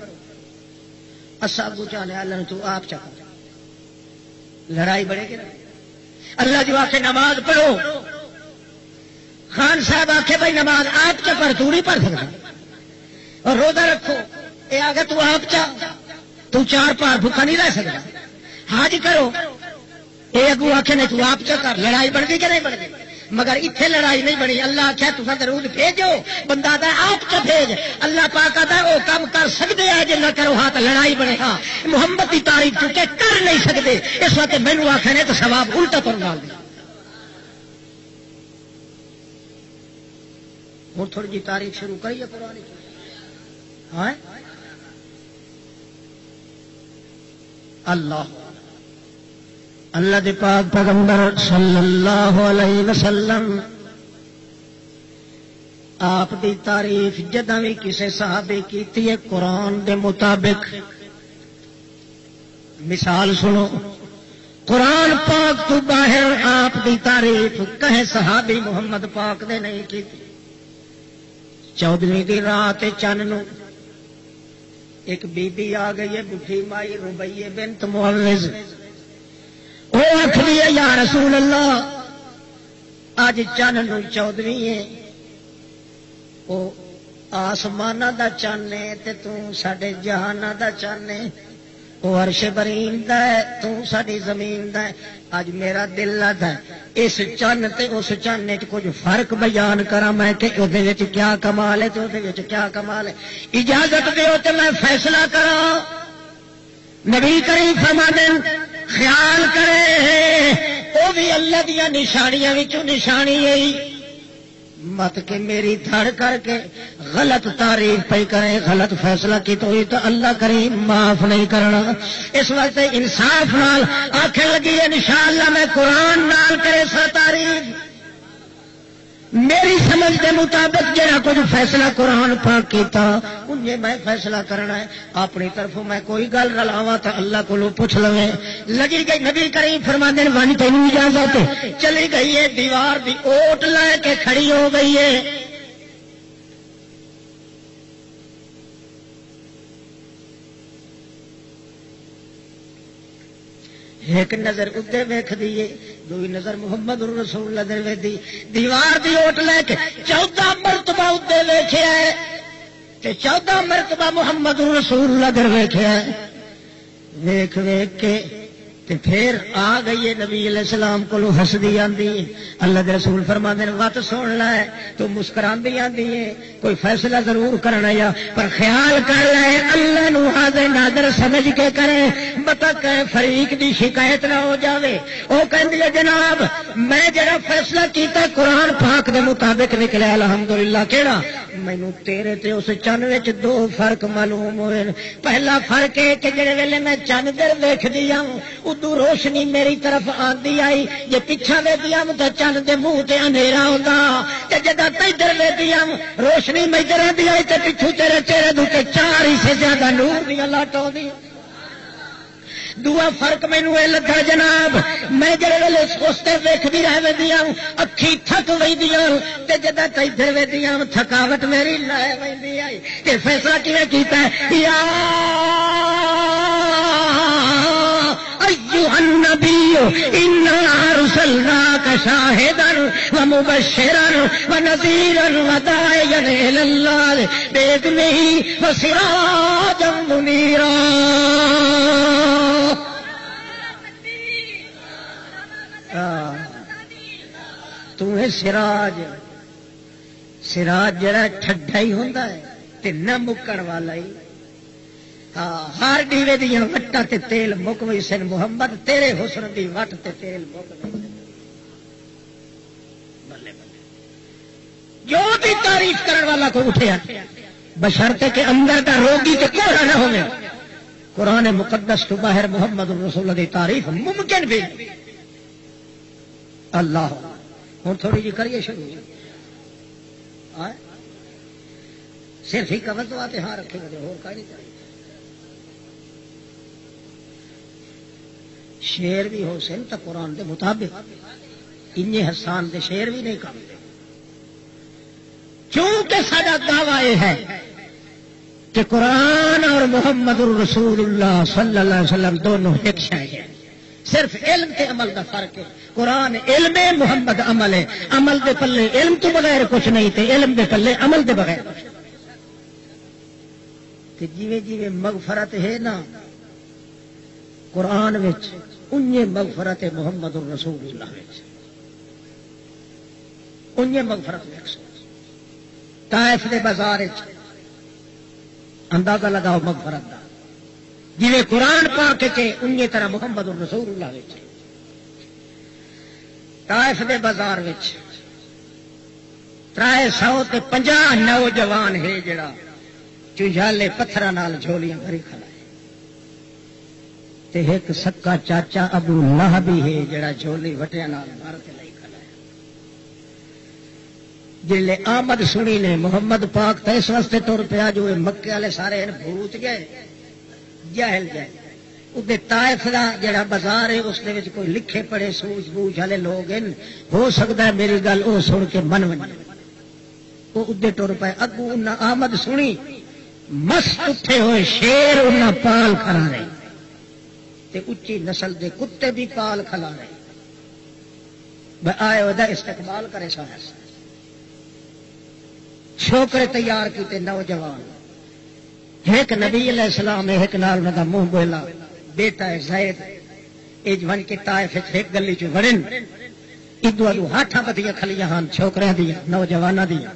اصا اگو چالے اللہ تو آپ چکا لڑائی بڑھے گی. اللہ جو آخے نماز پڑھو خان صاحب آخے بھائی نماز آپ چا پڑھ تو نہیں پڑھ سکتا اور روزہ رکھو یہ آ گیا تو آپ چاہ تو 4 پار بھوکا نہیں رہ سکتا. حج کرو یہ اگو آخے نے تو آپ چا کر لڑائی بڑھ گئی کہ نہیں بڑھ گئی مگر اتنے لڑائی نہیں بنی. اللہ آخیا تصا درود بھیجو بندہ آتا آپ چا بھیج اللہ پاک آتا وہ کام کر سکتے ہیں جی نہ کرو ہاتھ لڑائی بنے. ہاں محمد کی تعریف چونکہ کر نہیں سکتے اس وقت مینو آخر نے تو ثواب الٹا پر ڈال دیا. ہوں تھوڑی جی تاریخ شروع کریے پرانی. ہاں اللہ اللہ دے پاک پیغمبر صلی اللہ علیہ وسلم آپ دی تعریف جداں بھی کسی صحابی کیتی ہے قرآن دے مطابق. مثال سنو قرآن پاک تو باہر آپ دی تعریف کہیں صحابی محمد پاک دے نہیں کیتی. 14ویں دی رات چن نو ایک بی بی آ گئی ہے بڈھی مائی ربیہ بنت معوذ. وہ آخری ہے یا رسول اللہ اج چن نو 14ویں ہے وہ آسمان دا چن ہے تے تو ساڈے جہان دا چن ہے وہ عرش برین دا ہے تو ساری زمین دا ہے. اج میرا دل لگتا ہے اس چن تے اس چن کچھ فرق بیان کرا میں کہ وہ کیا کمال ہے تو کیا کمال ہے. اجازت دیو تے میں فیصلہ کرا. نبی کریم فرماتے خیال کرے وہ بھی اللہ دیا نشانیاں وچوں نشانی ہے مت کہ میری دھڑ کر کے غلط تعریف پہ کریں غلط فیصلہ کی تو یہ تو اللہ کریم معاف نہیں کرنا. اس وقت انصاف نال آخر لگی ہے انشاءاللہ میں قرآن نال کرے سا تعریف میری سمجھ کے مطابق جہاں کچھ فیصلہ قرآن پاک کیتا انہیں میں فیصلہ کرنا ہے. اپنی طرف میں کوئی گل رلاواں تو اللہ کو پوچھ لو. لگی گئی نبی کریم فرماندے نے ون تینوں اجازت چلی گئی ہے دیوار دی اوٹ لے کے کھڑی ہو گئی ہے. ایک نظر ادھر ویخ دیے دوئی نظر محمد رسول اللہ دے ویدی دیوار دی اوٹ لے کے 14 مرتبہ ادھر ویکھیا ہے تے 14 مرتبہ محمد رسول اللہ دے ویکھیا ہے. ویکھ ویکھ کے تے پھر آ گئی ہے نبی علیہ السلام کو ہسدی آندی ہے. اللہ دے رسول فرماندے نے وت سن لے تو مسکراندی آندی ہے کوئی فیصلہ ضرور کرنا یا پر خیال کر لے اللہ نو حاضر ناظر سمجھ کے کرے بتا کہ فریق دی شکایت نہ ہو جاوے. او کہندی ہے جناب میں جڑا فیصلہ کیتا قرآن پاک دے مطابق نکلیا الحمدللہ. کیڑا مینوں تیرے تے اس چن وچ 2 فرق معلوم ہوئے. پہلا فرق ہے کہ جڑے ویلے میں چن در ویکھدی ہوں ادو روشنی میری طرف آندی آئی جے پیچھا ویکھدی ہوں تے چن دے منہ تے اندھیرا ہوندا تے جدا ادھر ویکھدی ہوں روشنی میدر آندی آئی تے پیچھے تیرے چہرے دے 4 حصے زیادہ نور دی لٹ آندی. دوا فرق مینوں یہ لگا جناب میں جڑے ویلے سوچتے ویکھدی رہ ویندی ہوں اکھی تھک ویندی ہوں تے جدا ادھر ویکھدی ہوں تھکاوٹ میری لے ویندی آئی. تے فیصلہ کیویں کیتا ہے یا ایھا النبی انا ارسلناک شاہدا ومبشرا ونذیرا وداعیا الی اللہ باذنہ وسراجا منیرا. تمہیں سراج سراج جڑا ٹھڈا ہی ہوندا ہے تے نہ مکن والا ہی. ہر ڈیوے دیا وٹاں تے تیل مک وئی سن محمد تیرے حسن دی وٹ تے تیل مک جو بھی تعریف کرن والا کو اٹھیا بشرطے کہ اندر دا روگی تے کوڑا نہ ہوے. قرآن مقدس تو باہر محمد رسول اللہ دی تعریف ممکن بھی. اللہ ہوں تھوڑی جی کریے شروع صرف ہی قبض تو آتے ہاں رکھے گا اور کا نہیں چاہیے. شیر بھی ہو سن تو قرآن دے مطابق انجے حسان دے شیر بھی نہیں کرتے، کیونکہ سارا دعویٰ یہ ہے کہ قرآن اور محمد الرسول اللہ صلی اللہ علیہ وسلم دونوں ایک شے ہیں، صرف علم تے عمل دا فرق ہے۔ قرآن علم ہے، محمد عمل ہے، عمل دے پلے علم تو بغیر کچھ نہیں تے علم دے پلے عمل دے بغیر کچھ نہیں۔ کہ جیویں جیویں مغفرت ہے نا قرآن وچ انجے مغفرت محمد الرسول اللہ وچ انجے مغفرت وچ طائف دے بازار وچ اندازہ لگاؤ مغفرت دا جیویں قرآن پاک کے انجے طرح محمد الرسول اللہ وچ طائف دے بازار وچ 350 نوجوان ہے جڑا چوجالے پتھر نال جھولیاں بھری کھڑا ہے، تے ایک سکا چاچا ابو لہب بھی ہے جڑا جھولی وٹیاں نال بھر کے لئی کھڑا ہے۔ جلے آمد سنی نے محمد پاک تے اس واسطے ٹر پیا جو مکے والے سارے بھوت گئے جاہل گئے، ادھر طائف دا جڑا بازار ہے اس دے وچ کوئی لکھے پڑھے سوچ بوجھ والے لوگ ہیں، ہو سکتا ہے میری گل وہ سن کے من ون وہ ادھر ٹر پائے۔ اگو انہاں آمد سنی، مست اٹھے ہوئے شیر انہاں پال کھڑا رہے تے اچھی نسل دے کتے بھی پال کھلا رہے، آئے ودا استقبال کرے سارا چھوکرے تیار کیتے نوجوان، ایک نبی علیہ السلام ایک نال انہاں دا منہ بولا بیٹا ہے زید، اج ون کے طائف ایک گلی چ وڑن ادو ادو ہاتھاں بدیاں کھلیاں ہن چھوکریاں دیاں نوجواناں دیاں،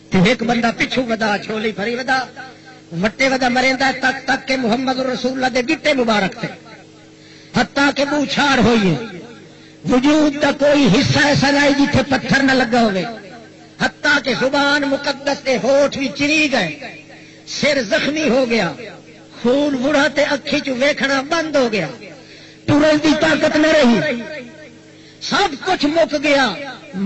تے ایک بندہ پچھو ودا چھولی بھری ودا وٹے ودا مریندا تک تک کہ محمد رسول اللہ دے گٹے مبارک تھے، حتیٰ کہ بوچھاڑ ہوئی وجود دا کوئی حصہ ایسا نہیں جتھے پتھر نہ لگا ہوئے، حتیٰ کہ زبان مقدس دے ہوٹھ بھی چری گئے، سر زخمی ہو گیا، خون بڑھا تے اکھی چ ویکھنا بند ہو گیا، ٹرن دی طاقت نہ رہی، سب کچھ مک گیا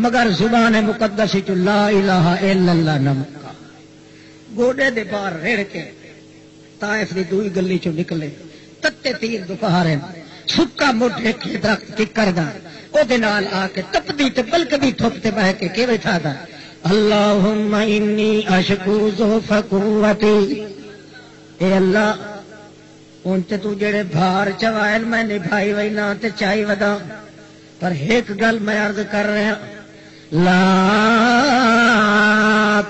مگر زبان مقدس چ لا الہ الا اللہ نہ مکا۔ گوڈے دے باہر رڑ کے طائف دی دوئی گلی چ نکلے، تتے تیر دوپہر سکا مٹھ ایک درخت ککر دا او دے نال آ کے تپدی تے بلکدی تھپ تے بہ کے کہ بیٹھا دا اللہم انی اشکو ضعف قوتی، اے اللہ ان تے تو جڑے بھار چوائل میں نبھائی وینا تے چائی ودا، پر ایک گل میں عرض کر رہا لا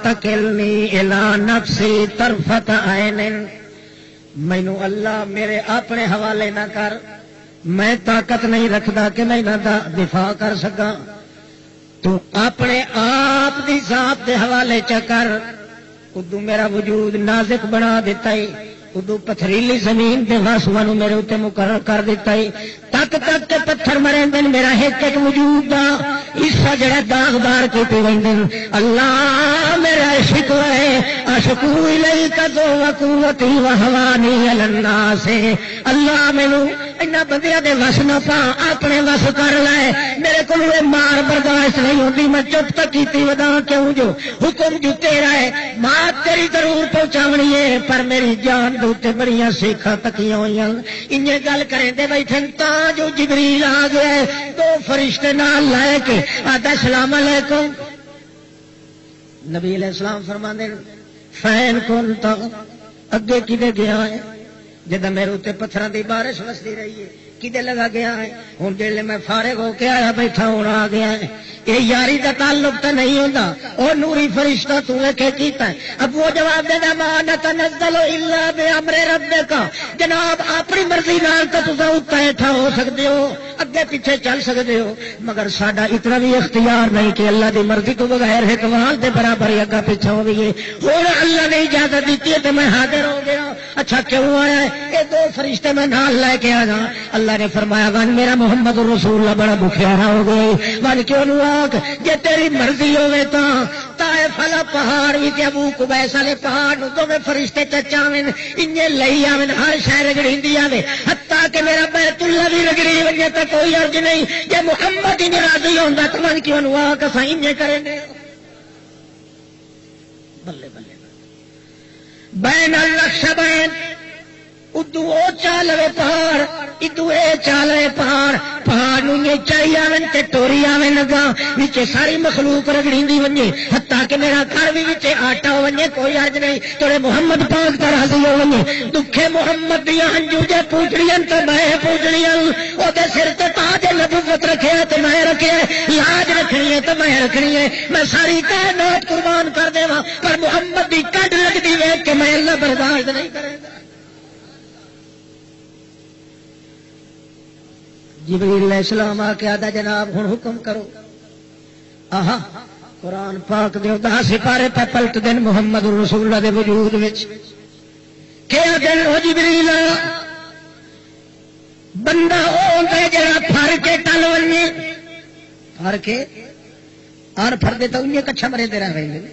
تکلنی الی نفسی طرفت عین، مینو اللہ میرے اپنے حوالے نہ کر، میں طاقت نہیں رکھدا کہ میں نہ دفاع کر سکا، تو اپنے آپ دی ذات دے حوالے چکر، ادو میرا وجود نازک بنا دیتا ہے، ادو پتھریلی زمین دے واسواں میرے اتنے مقرر کر دیتا ہے، تک تک کے پتھر مرے دن میرا ایک ایک وجود دا حصہ جڑا داغدار کے پی دن، اللہ میرا شکر ہے اشکو الیک ذو قوتی وحوانی علی الناس، اللہ مینو اینا بندیاں دے وس نہ پا، اپنے وس کر لے، میرے کو مار برداشت نہیں ہوتی، میں چپ تک کیتی ودا کیوں جو حکم جو تیرا ہے، ماں تیری ضرور پہنچاونی ہے، پر میری جان دوتے بڑیاں سیکھاں تکیاں ہوئیاں، انہیں گل کریں دے بیٹھن تا جو جبریل آ گیا ہے، دو فرشتے نال لے کے آتا السلام علیکم، نبی علیہ السلام فرماندے فین کون تا اگے کدے گیا ہے، جدہ میرے اتنے پتھراں دی بارش وسدی رہی ہے کدے لگا گیا ہے، ہوں جیسے میں فارغ ہو کے آیا بیٹھا ہونا آ گیا ہے، یہ یاری کا تعلق تو نہیں ہوتا، اور نوری فرشتہ تو لکھے کیتا ہے، اب وہ جواب دے دا ما نتنزل الا بامر ربک، جناب اپنی مرضی نال تو تساں اوپر ہیٹھا ہو سکتے ہو، اگے پیچھے چل سکتے ہو، مگر ساڈا اتنا بھی اختیار نہیں کہ اللہ دی مرضی تو بغیر ایک وال دے برابر ہی اگا پیچھے ہو گئی، ہوں اللہ نے اجازت دیتی ہے تو میں حاضر ہو گیا، اچھا کیوں آیا ہے، یہ دو فرشتے میں نال لے کے آ جا، اللہ نے فرمایا ون میرا محمد رسول اللہ بڑا بخیارا ہو گئے، ون کیوں نو جی تیری مرضی ہوے تو طائف والا پہاڑ بھی ابو قبیس والے پہاڑ دونوں فرشتے چچاویں انجے لئی آویں ہر شے رگڑیندی آوے، حتیٰ کہ میرا بیت اللہ بھی رگڑی وجے تو کوئی عرض نہیں، جے محمد ہی راضی ہوندا تو من کیوں نو آ کے اساں انجے کریں گے، بلے بلے بین الرخصبین ادو او چالوے پہاڑ ادو اے چالوے پہاڑ نو یہ چائی آویں تے ٹوری آویں لگا وچے ساری مخلوق رگڑیندی ونجے حتیٰ کہ میرا گھر بھی وچے آٹا ہو ونجے کوئی عرض نہیں توڑے محمد پاک تے راضی ہو ونجے دکھے محمد دیاں ہنجو جے پوچھڑیاں تے میں پوچھڑیاں او دے سر تے تاج نبوت رکھے تے میں رکھے لاج رکھنی ہے تے میں رکھنی ہے میں ساری کائنات قربان کر دیواں پر محمد دی کڈ لگدی ویکھ کے میں اللہ برداشت نہیں کرے گا. جبریل علیہ السلام آ کے آدھا جناب ہن حکم کرو. آہا قرآن پاک دے 10 سپارے پہ پلٹ دین محمد رسول اللہ دے وجود وچ کیا دن ہو جبریل بندہ او ہوندا جڑا پھر کے ٹل ونجے پھر کے آن پھر دے تو انہیں کچھا مرے دے رہے ہیں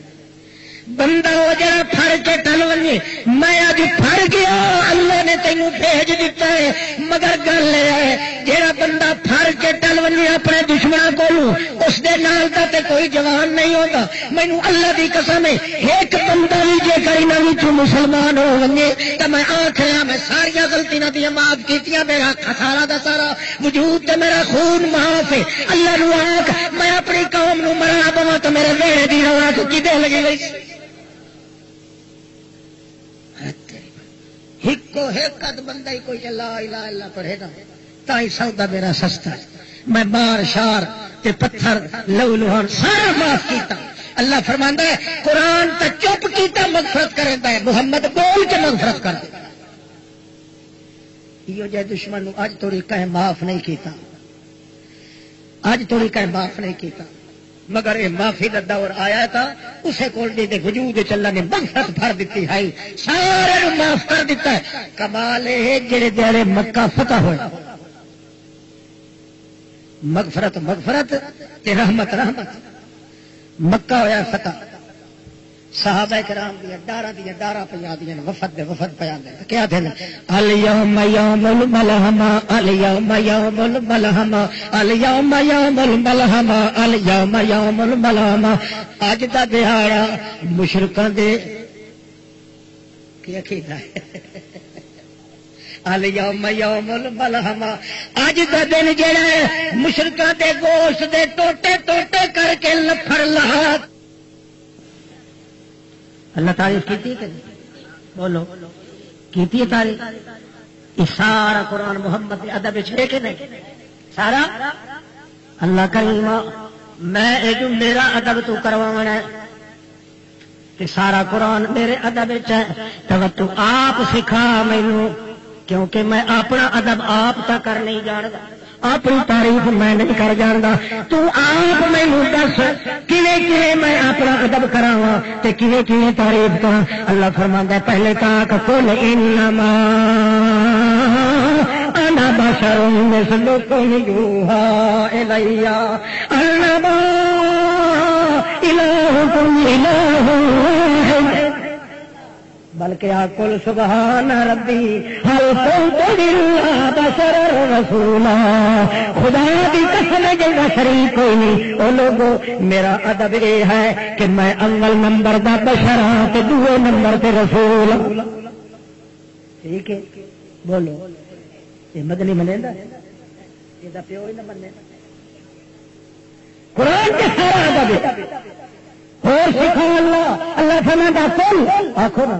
بندہ وہ جڑا پھڑ کے ٹل ونجے میں اج پھڑ گیا اللہ نے تینوں بھیج دیتا ہے مگر گل ہے جڑا بندہ پھڑ کے ٹل ونجے اپنے دشمنوں کولوں اس دے نال دا تے کوئی جوان نہیں ہوتا. مینوں اللہ دی قسم ہے ایک بندہ بھی جے کری نہ وچوں مسلمان ہو ونجے تے میں آکھیا میں ساری غلطیاں دی معاف کیتیاں میرا سارا دا سارا وجود تے میرا خون معاف ہے. اللہ نو آکھ میں اپنی قوم نو مرا پواں تے میرے ویڑے دی روا تو کدے لگی وئی ہکو ہکت بندہ ہی کوئی لا الہ الا پڑھے نا تائی سودا میرا سستا ہے. میں مار شار تے پتھر لو لوہان سارا معاف کیتا. اللہ فرماندا ہے قرآن تے چپ کیتا مغفرت کریندا ہے محمد بول کے مغفرت کر دے. یہ جے دشمن نو اج توڑی کہیں معاف نہیں کیتا اج توڑی کہیں معاف نہیں کیتا مگر یہ معافی کا دور آیا تھا اسے کول دے وجود اللہ نے مغفرت بھر دیتی ہے سارے معاف کر دیتا ہے. کمال ہے جڑے جڑے مکہ فتح ہوئے مغفرت مغفرت تے رحمت رحمت مکہ ہویا فتح صحابہ کرام دی ڈارا پیا دیا وفد دے وفد پیا دے کیا تھے الیوم یوم الملحمہ الیوم یوم الملحمہ الیوم یوم الملحمہ الیوم یوم الملحمہ اج دا دہاڑا مشرکاں دے کی عقیدہ ہے الیوم یوم الملحمہ اج دا دن جڑا ہے مشرکاں دے گوشت دے ٹوٹے ٹوٹے کر کے لفڑ لہا. اللہ تعریف کی بولو کی تعریف یہ سارا قرآن محمد ادب کہ نہیں سارا اللہ کریم میں جو میرا ادب تو کروانا ہے کہ سارا قرآن میرے ادب ہے تو آپ سکھا مینوں کیونکہ میں اپنا ادب آپ تک کر نہیں جانتا اپنی تعریف میں نہیں کر جانتا تو آپ مینوں دس کیویں کیویں میں اپنا ادب کراواں تے کیویں کیویں تعریف کراں. اللہ فرماندا ہے پہلے تاک قل انما انا بشر مثلکم یوحی الی انما الہکم الہ واحد بلکہ آکل سبحان ربی حل کنت الا بشر رسولا. خدا دی قسم جیسا شریک کوئی نہیں. او لوگوں میرا ادب یہ ہے کہ میں اول نمبر دا بشر ہاں تے دوے نمبر تے رسول. ٹھیک ہے بولو یہ مدنی منیندا یہ پیو ہی نہ مننے قرآن کے سارا ادب اور سکھا اللہ اللہ فرماتا کل آخو نا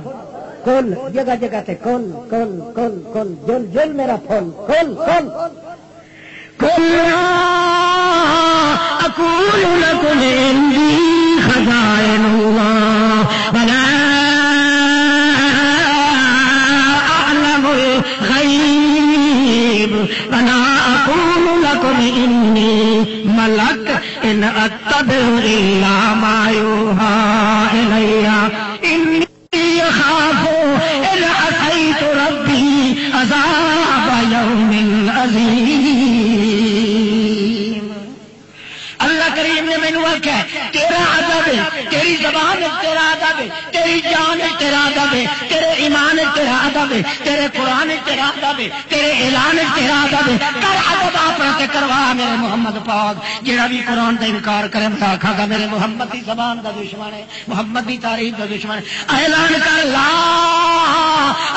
کل جگہ جگہ تے کل کل کل کل جل جل میرا پھول کل کل کل اقول لکم عندی خزائن اللہ ولا اعلم الغیب ولا اقول لکم انی ملک ان اتبع الا ما یوحی الی انی اخاف ان عصیت ربی عذاب یوم عظیم. اللہ کریم نے مینوں آکھیا تیرا ادب ہے، تیری زبان تیرا ادب ہے، تیری جان تیرا ادب ہے، تیرے ایمان تیرا ادب ہے، تیرے قرآن تیرا ادب ہے، تیرے اعلان تیرا ادب ہے، کر ادب اپنا تے کروا میرے محمد پاک۔ جڑا بھی قرآن کا انکار کرے میں آکھاں گا میرے محمد کی زبان کا دشمن ہے، محمد کی تعریف کا دشمن ہے۔ اعلان کر لا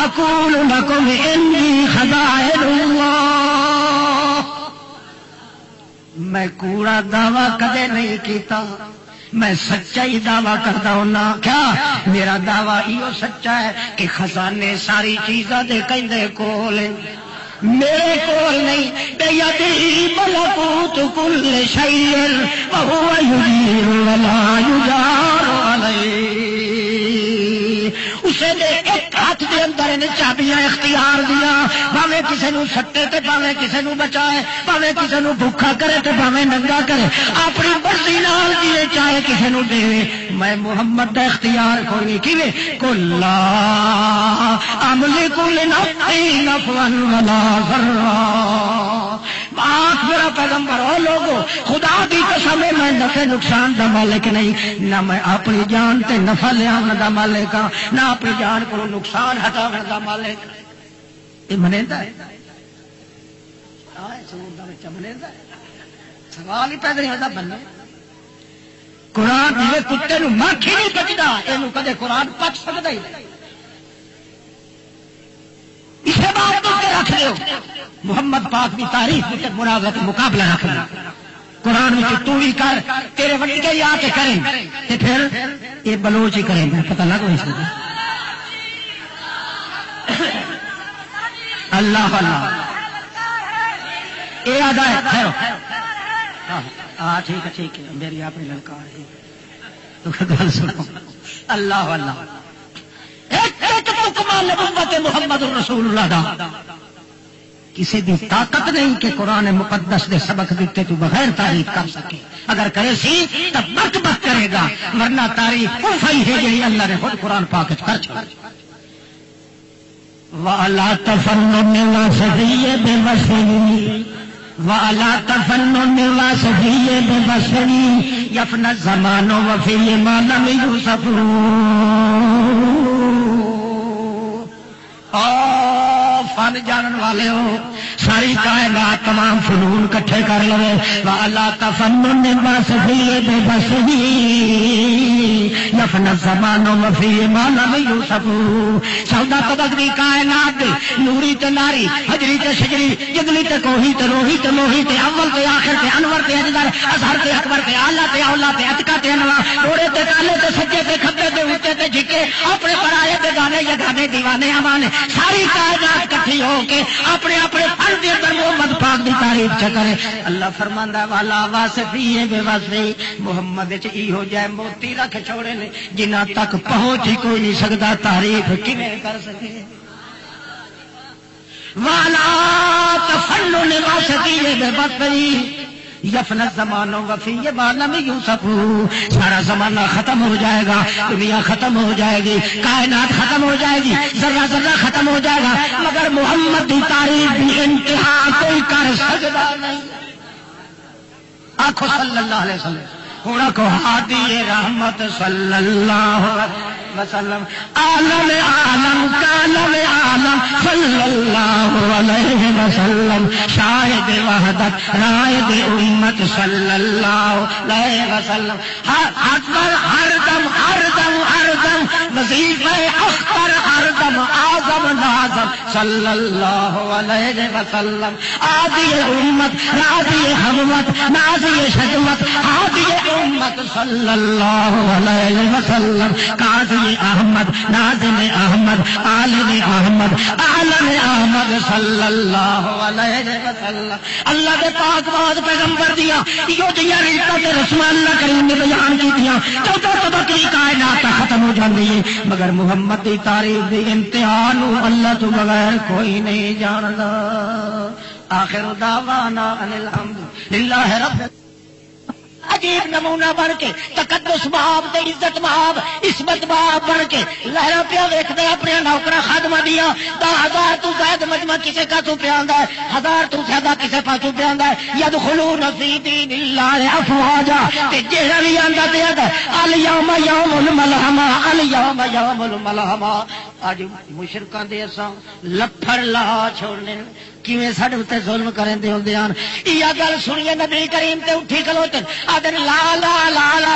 اقول لکم انی خزائن اللہ، میں کوڑا دعویٰ کدے نہیں کیتا، میں سچائی دعویٰ کرتا ہوں نا۔ کیا میرا دعویٰ یہ سچا ہے کہ خزانے ساری چیزاں دے کہندے کول میرے کول نہیں، بیدی ملکوت کل شیء وہو یجیر ولا یجار علیہ۔ اسے دے ایک ہاتھ دے اندر نے چابیاں اختیار دیا، بھاویں کسے نو سٹے تے بھاویں کسے نو بچائے، بھاویں کسے نو بھوکا کرے تے بھاویں ننگا کرے، اپنی مرضی نال دیے چاہے کسے نو دے۔ میں محمد دا اختیار کوئی نہیں، کیویں قل لا املک لنفسی نفعا ولا ضرا۔ آخ میرا پیغمبر او لوگو خدا دی قسم ہے میں نفع نقصان دا مالک نہیں، نہ میں اپنی جان تے نفع لیاون دا مالک ہاں، نہ اپنی جان کو نقصان ہٹاون دا مالک۔ یہ منیندا ہے سوال ہی پیدا نہیں ہوتا بننے۔ قرآن جی کتے نو مکھ ہی نہیں بچتا، یہ کدے قرآن پچ سکتا ہی نہیں۔ اسے بات تو رکھ لو محمد پاک کی تعریف مناظرت مقابلہ رکھ لو قرآن میں تو بھی کر، تیرے وڈی کے آ کے کریں تے پھر یہ بلوچ ہی کریں گے، پتہ لگ نہیں سکتا۔ اللہ اللہ یہ آدھا ہے خیر ہاں ٹھیک ہے ٹھیک ہے، میری اپنی للکار ہے تو گل سنو۔ اللہ اللہ نبوت محمد الرسول اللہ دا کسی دی طاقت نہیں کہ قرآن مقدس دے سبق دیتے تو بغیر تعریف کر سکے، اگر کرے سی تب بک بک کرے گا، ورنہ تعریف کفر ہے جی اللہ نے خود قرآن پاک کر چھوڑا۔ وَعَلَى تَفَنُّنِ وَاسِفِيِّ بِوَصْفِهِ وَعَلَى تَفَنُّنِ وَاسِفِيِّ بِوَصْفِهِ يَفْنَى الزَّمَانُ وَفِيهِ مَا لَمْ يُوصَفْ۔ فن جانن والے ہو، ساری کائنات تمام فنون کٹھے کر لو۔ وَعَلَى تَفَنُّنِ وَاسِفِيِّ بِوَصْفِهِ يَفْنَى الزَّمَانُ وَفِيهِ مَا لَمْ يُوصَفْ۔ سودا تبدی کائنات نوری تے ناری، حجری تے شجری، جگلی تے کوہی تے روحی تے موہی تے اول تے آخر تے انور تے اجدر، اظہر تے اکبر تے اعلیٰ تے اولا تے اتقا تے انوا، روڑے تے کالے تے سجے تے کھبے تے اونچے تے جھکے، اپنے پرائے تے گانے یا گانے دیوانے امانے، ساری کائنات کٹھی ہو کے اپنے اپنے فن دے اندر محمد پاک دی تعریف چکرے۔ اللہ فرماندا ہے والا واسفی بے واسفی، محمد وچ ای ہو جائے موتی رکھ چھوڑے نے جنہ تک پہنچ ہی کوئی نہیں سکدا، تعریف کیویں کر سکے۔ والا تفنن واسفی بے واسفی یفنى الزمان وفی ما لم یوصف۔ سارا زمانہ ختم ہو جائے گا، دنیا ختم ہو جائے گی، کائنات ختم ہو جائے گی، ذرہ ذرہ ختم ہو جائے گا، مگر محمد کی تعریف بھی انتہا کوئی کر سکتا نہیں۔ آخو صلی اللہ علیہ وسلم، تھوڑا کو ہادی رحمت صلی اللہ علیہ وسلم، عالم عالم کالم عالم صلی اللہ علیہ وسلم، شاہد وحدت رائد امت صلی اللہ علیہ وسلم، اکبر ہر دم ہر دم ہر دم وظیفہ اختر ہر دم اعظم ناظم صلی اللہ علیہ وسلم، عادی امت راضی حمت نازی شجمت عادی امت صلی اللہ علیہ وسلم، قاضی احمد ناظم احمد عالم احمد عالم احمد صلی اللہ علیہ وسلم۔ اللہ کے پاک بات پیغمبر دیا یہ جہاں رشتہ کے رسم اللہ کریم نے بیان کی دیا، چودہ طبقی کائنات ختم ہو جاتی ہے، مگر محمد کی تعریف دی امتحان اللہ تو بغیر کوئی نہیں جانتا۔ آخر دعوانا ان الحمد للہ رب۔ اج عجیب نمونہ بن کے تقدس باب تے عزت باب عصمت باب بن کے لہرا پیا ویکھدا اپنے نوکراں خادماں دیا 10,000 تو زائد مجمع کسے کا تو پیاندا ہے 1000 تو زیادہ کسے پاسوں پیاندا ہے یدخلون فی دین اللہ افواجا تے جہڑا بھی آندا تے آندا الیوم یوم الملحمہ الیوم یوم الملحمہ اج مشرکاں دے اساں لپھڑ لا چھوڑنے کیویں ساڈے تے ظلم کریں دے ہوندے ہن یہ گل سنیے نبی کریم تے اٹھی کھلوتے آدن لا لا لا لا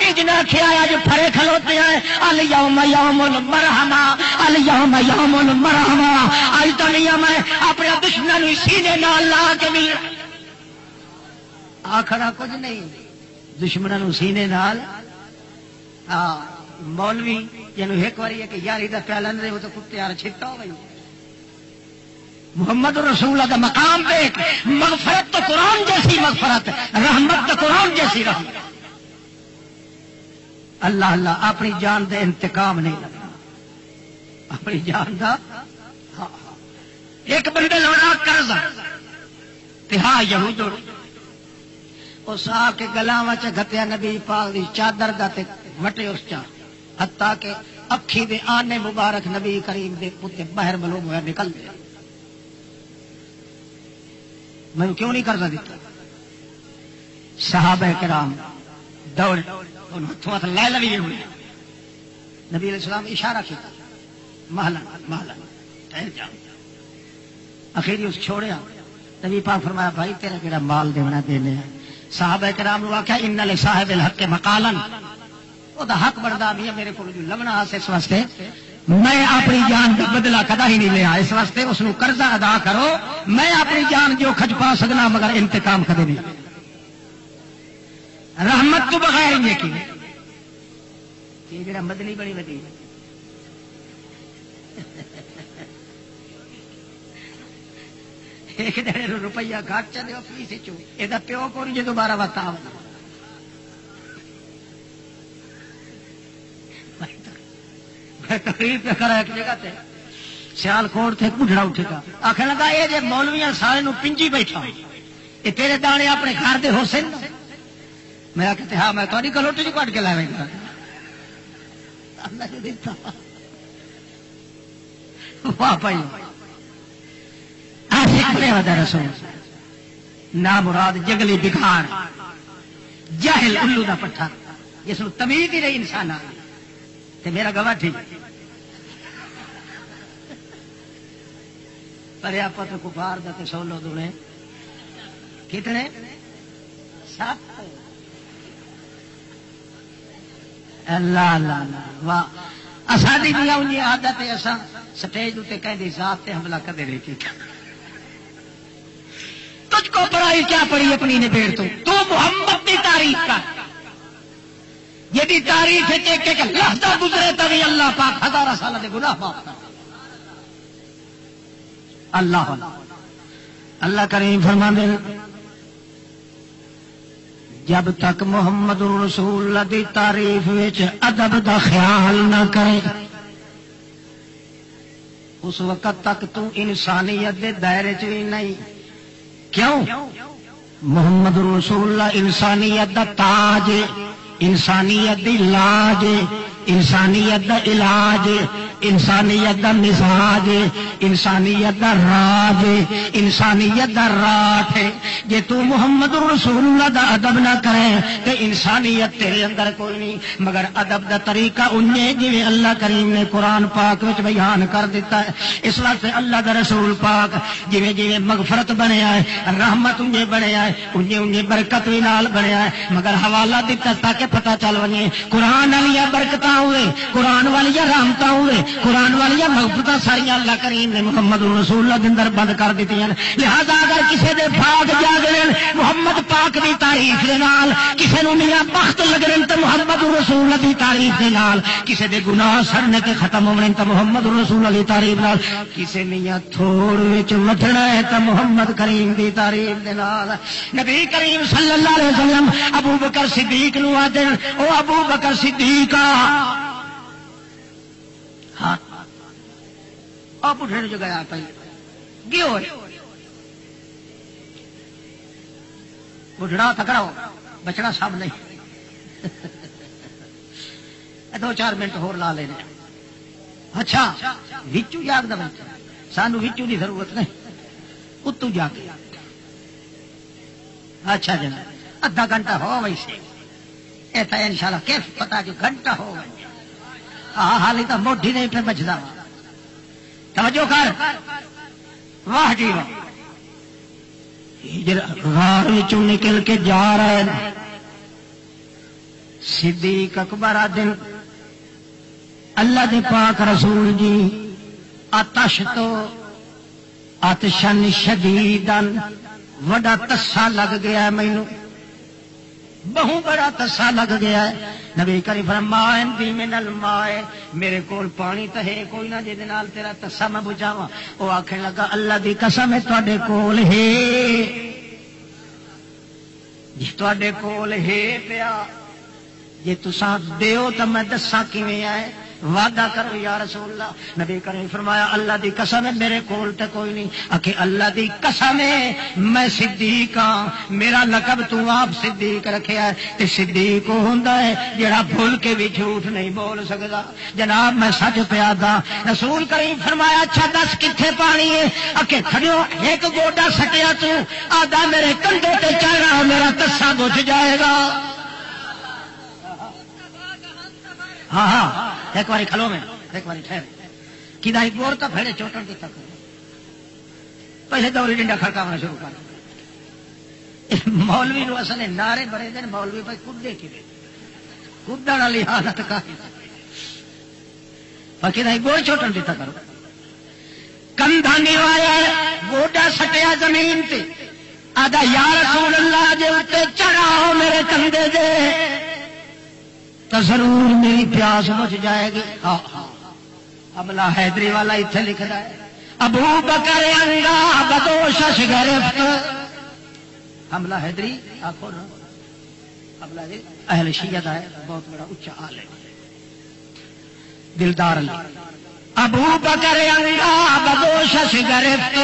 اجنا کھیا اج پھڑے کھلوتے ہیں الیوم یوم المرحمہ الیوم یوم المرحمہ اج دنیا میں اپنے دشمنوں نوں سینے نال لا کے مل آخرا کچھ نہیں دشمنوں نوں سینے نال مولوی جنوں ایک واری ہے کہ یاری دا پیالہ نہیں وہ تو کتے یار چھٹا ہو گئی محمد رسول اللہ کا مقام دیکھ مغفرت تو قرآن جیسی مغفرت رحمت تو قرآن جیسی رحمت اللہ اللہ اپنی جان دے انتقام نہیں لگنا اپنی جان دا ایک بندے لوڑا قرض تہا یہود اس آ کے گلاواں چ گھتیا نبی پاک دی چادر دا تے وٹے اس چا حتیٰ کہ اکھی دے آنے مبارک نبی کریم دے پتے باہر ملوم ہوا نکل گیا میں کیوں نہیں کرتا دیتا صحابہ کرام دوڑ ہاتھوں ہاتھ لے لے ہوئے نبی علیہ السلام اشارہ کیا محلا محلا ٹھہر جاؤ اخیری اس چھوڑیا نبی پاک فرمایا بھائی تیرا کیڑا مال دینا دینے صحابہ کرام نے آخیا ان لصاحب الحق مقالا وہ حق بڑھتا بھی ہے میرے کو لبنا اس واسطے میں اپنی جان کا بدلہ کدا ہی نہیں لیا اس واسطے اس کو قرضہ ادا کرو میں اپنی جان جو کھج پا سکنا مگر انتقام کدے نہیں رحمت تو بغیر یہ جڑا مدنی بڑی ودی ایک دن روپیہ گھٹ چلے فیس چو یہ پیو کو نہیں دوبارہ بتا تقریر پہ کرا ایک جگہ تے سیال کوٹ تھے بڑھڑا اٹھے گا آخر لگا یہ جی مولویاں سارے نو پنجی بیٹھا یہ تیرے دانے اپنے گھر دے حسین میں آخر ہاں میں تھوڑی کلوٹی جی کٹ کے لائے گا واہ بھائی رسول نہ مراد جگلی بکھار جاہل الو دا پٹھا جس کو تمیز ہی رہی انسان تے میرا گواہ ٹھیک پر آپ تو کفار دا تے سولو دونے کتنے 7 اللہ اللہ واہ ساری بھی انجی عادت ہے اساں سٹیج تے کہندی ذات تے حملہ کدے نہیں کیتا تجھ کو پڑھائی کیا پڑھی اپنی نے بیڑ تو محمد کی تعریف کر یہ تعریف ہے کہ ایک لفظہ گزرے تبھی اللہ پاک 1000 سال کے گناہ معاف کر اللہ اللہ کریم فرماندے جب تک محمد رسول اللہ دی تعریف وچ ادب دا خیال نہ کرے اس وقت تک تو انسانیت دے دائرے چ بھی نہیں کیوں محمد رسول اللہ انسانیت دا تاج انسانیت دی لاج انسانیت دا علاج انسانیت دا مزاج انسانیت دا راج انسانیت دا راٹھ جے تو محمد رسول اللہ دا ادب نہ کرے تو انسانیت تیرے اندر کوئی نہیں مگر ادب دا طریقہ انہیں جی اللہ کریم نے قرآن پاک وچ بیان کر دیتا ہے اس واسطے اللہ دا رسول پاک جی جی مغفرت بنیا ہے رحمت انہیں بنیا ہے انہیں برکت بھی نال بنیا ہے مگر حوالہ دیتا تاکہ پتہ چل وجے قرآن والی برکتاں ہوئے قرآن والی رحمتاں ہوئے قرآن والی محبت ساریا اللہ کریم نے محمد رسول اللہ کے اندر بند کر دیتی ہیں لہذا اگر کسی دے پاک جاگنے محمد پاک دی تعریف دے نال کسی نو میاں بخت لگنے تو محمد رسول اللہ دی تعریف دے نال کسی دے گناہ سڑنے تے ختم ہونے تو محمد رسول اللہ دی تعریف نال کسی میاں تھوڑ وچ وٹھنا ہے تو محمد کریم دی تعریف دے نال نبی کریم صلی اللہ علیہ وسلم ابو بکر صدیق نو آتے او ابو بکر صدیق ہاں آپ اٹھنے جو گیا پہلے گیو بڑھڑا تکڑاؤ بچنا سب نہیں 2-4 منٹ ہور لا لینے. اچھا وچو یاد نہ بچہ سانو وچو کی ضرورت نہیں اتو جا کے. اچھا جناب ادھا گھنٹہ ہو ویسے یہ تو ان شاء اللہ کیف پتا جو گھنٹہ ہو گئے. ہاں حالی تو موڈی نہیں پہ بچتا. توجہ کر واہ جی واہ. غار وچوں نکل کے جا رہے ہیں صدیق اکبر دن اللہ دے پاک رسول جی آتش تو آتشن شدیدن وڈا تسا لگ گیا ہے مینوں بہو بڑا تسا لگ گیا ہے. نبی کریم فرمایا دی من الماء میرے کول پانی تے ہے کوئی نہ جے نال تیرا تسا میں بجاواں. او آکھن لگا اللہ دی قسم ہے تواڈے کول ہے جی تواڈے کول ہے پیا جے تساں دیو تے میں دساں کیویں ہے. وعدہ کرو یا رسول اللہ. نبی کریم فرمایا اللہ دی قسم ہے میرے کول تے کوئی نہیں. آکھے اللہ دی قسم ہے میں صدیق ہاں میرا لقب تو آپ صدیق رکھیا ہے تے صدیق ہوندا ہے جڑا بھول کے بھی جھوٹ نہیں بول سکدا. جناب میں سچ پیا دا. رسول کریم فرمایا اچھا دس کتھے پانی ہے. آکھے کھڑیو ایک گوڈا سٹیا تو آدھا میرے کندھے تے چڑھا میرا تسا بجھ جائے گا. ہاں ہاں ایک باری کھلو میں ایک باری ٹھہر کدھر گور کا پھیڑے چوٹن کی تک پہلے دوری ڈنڈا کھڑکانا شروع کر. مولوی نو اصل نعرے بڑے دن مولوی بھائی کدے کی کدڑ والی حالت کا کدھر گور چوٹن کی تک کندھا نوایا گوڈا سٹیا زمین تے آدھا یا رسول اللہ جے اتنے چڑھاؤ میرے کندھے دے تو ضرور میری پیاس بچ جائے گی. ابلا حیدری والا اتنے لکھ رہا ہے ابو بکر انگا بدوشش گرفت. حملہ حیدری آخو نا ابلا اہل شیعت ہے بہت بڑا اچا عالم دلدار علی. ابو بکر انگا بدوشش گرفت.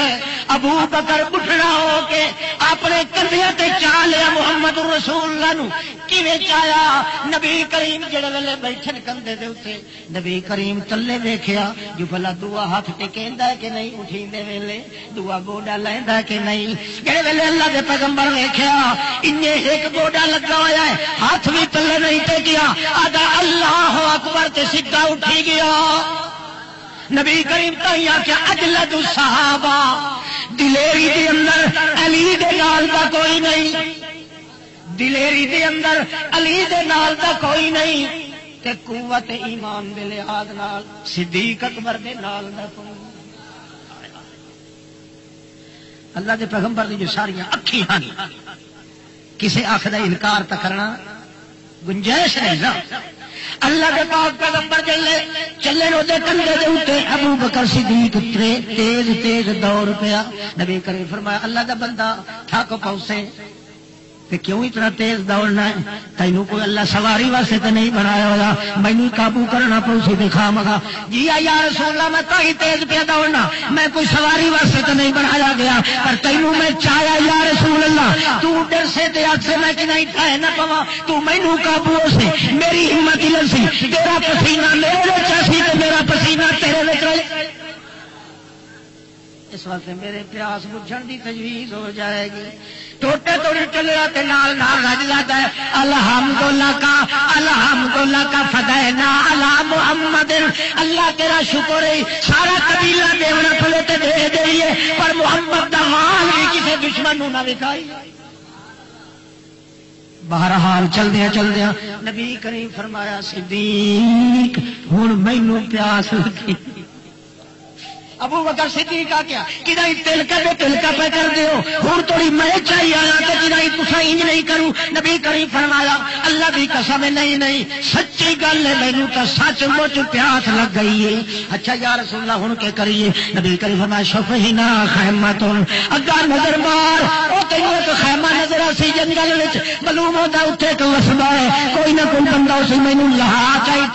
ابو بکر بٹھڑا ہو کے اپنے کندھے تے چا لیا محمد رسول اللہ نو. کیویں چایا نبی کریم جڑے ویلے بیٹھن کندھے دے اوتے نبی کریم تلے ویکھیا جو بھلا دعا ہاتھ ٹکیندا ہے کہ نہیں اٹھیندے ویلے دعا گوڈا لیندا ہے کہ نہیں. جڑے ویلے اللہ دے پیغمبر ویکھیا انہیں ایک گوڈا لگا ہوا ہے ہاتھ بھی تلے نہیں ٹکیا آدا اللہ اکبر تے سیدھا اٹھی گیا. نبی کریم تایا کہ اجلد الصحابہ دلیری دے اندر علی دے نال دا کوئی نہیں. دلیری دے اندر علی دے نال دا کوئی نہیں تے قوت ایمان دے لحاظ نال صدیق اکبر دے نال دا کوئی نہیں. اللہ دے پیغمبر دی جو ساریاں اکھیں ہیں کسے آنکھ دا انکار تا کرنا گنجائش نہیں نا. اللہ کے پاک پیغمبر چلے رو دے کندھے دے اوتے ابو بکر صدیق تیز تیز دوڑ پیا. نبی کریم فرمایا اللہ دا بندہ تھک پہنچے تے کیوں اتنا تیز دوڑنا ہے؟ تینوں کوئی اللہ سواری واسطے تو نہیں بنایا ہوگا مینوں قابو کرنا پو سی دکھا مگا. جی یا رسول اللہ میں کہیں تیز پیا دوڑنا میں کوئی سواری واسطے تو نہیں بنایا گیا پر تینوں میں چاہیا یا رسول اللہ تو ڈر سے تے آگ سے میں کہ نہیں ٹھہر نہ پوا تو مینوں قابو سے میری ہمت لسی تیرا پسینہ میرے چاسی تے میرا پسینہ تیرے وچ رہے. اس واسطے میرے پیاس بجھن دی تجویز ہو جائے گی. ٹوٹے توڑی چلیا تے نال نال رج جاتا ہے الحمدللہ کا فدینا علی محمد. اللہ تیرا شکر ہے سارا قبیلہ دیونا پھلے تے دے دئیے پر محمد دا مال بھی کسی دشمن نو نہ وکھائی. بہرحال چلدیا نبی کریم فرمایا صدیق ہن مینوں پیاس لگی. ابو بکر صدیق کا کیا کدائی تلکا پہ کر دیو ہوں تھوڑی میں چاہیے آیا تو کدائی تسا انج نہیں کروں. نبی کریم فرمایا اللہ کی قسم نہیں سچی گل ہے مینوں تو سچ مچ پیاس لگ گئی ہے. اچھا یا رسول اللہ ہن کے کریے؟ نبی کریم فرمایا شفینا خیمۃ اگا نظر مار او تینوں تو خیمہ نظر اسی جنگل وچ معلوم ہوتا اتنے ایک وسبا ہے کوئی نہ کوئی بندہ اسی مینوں لہا چاہیے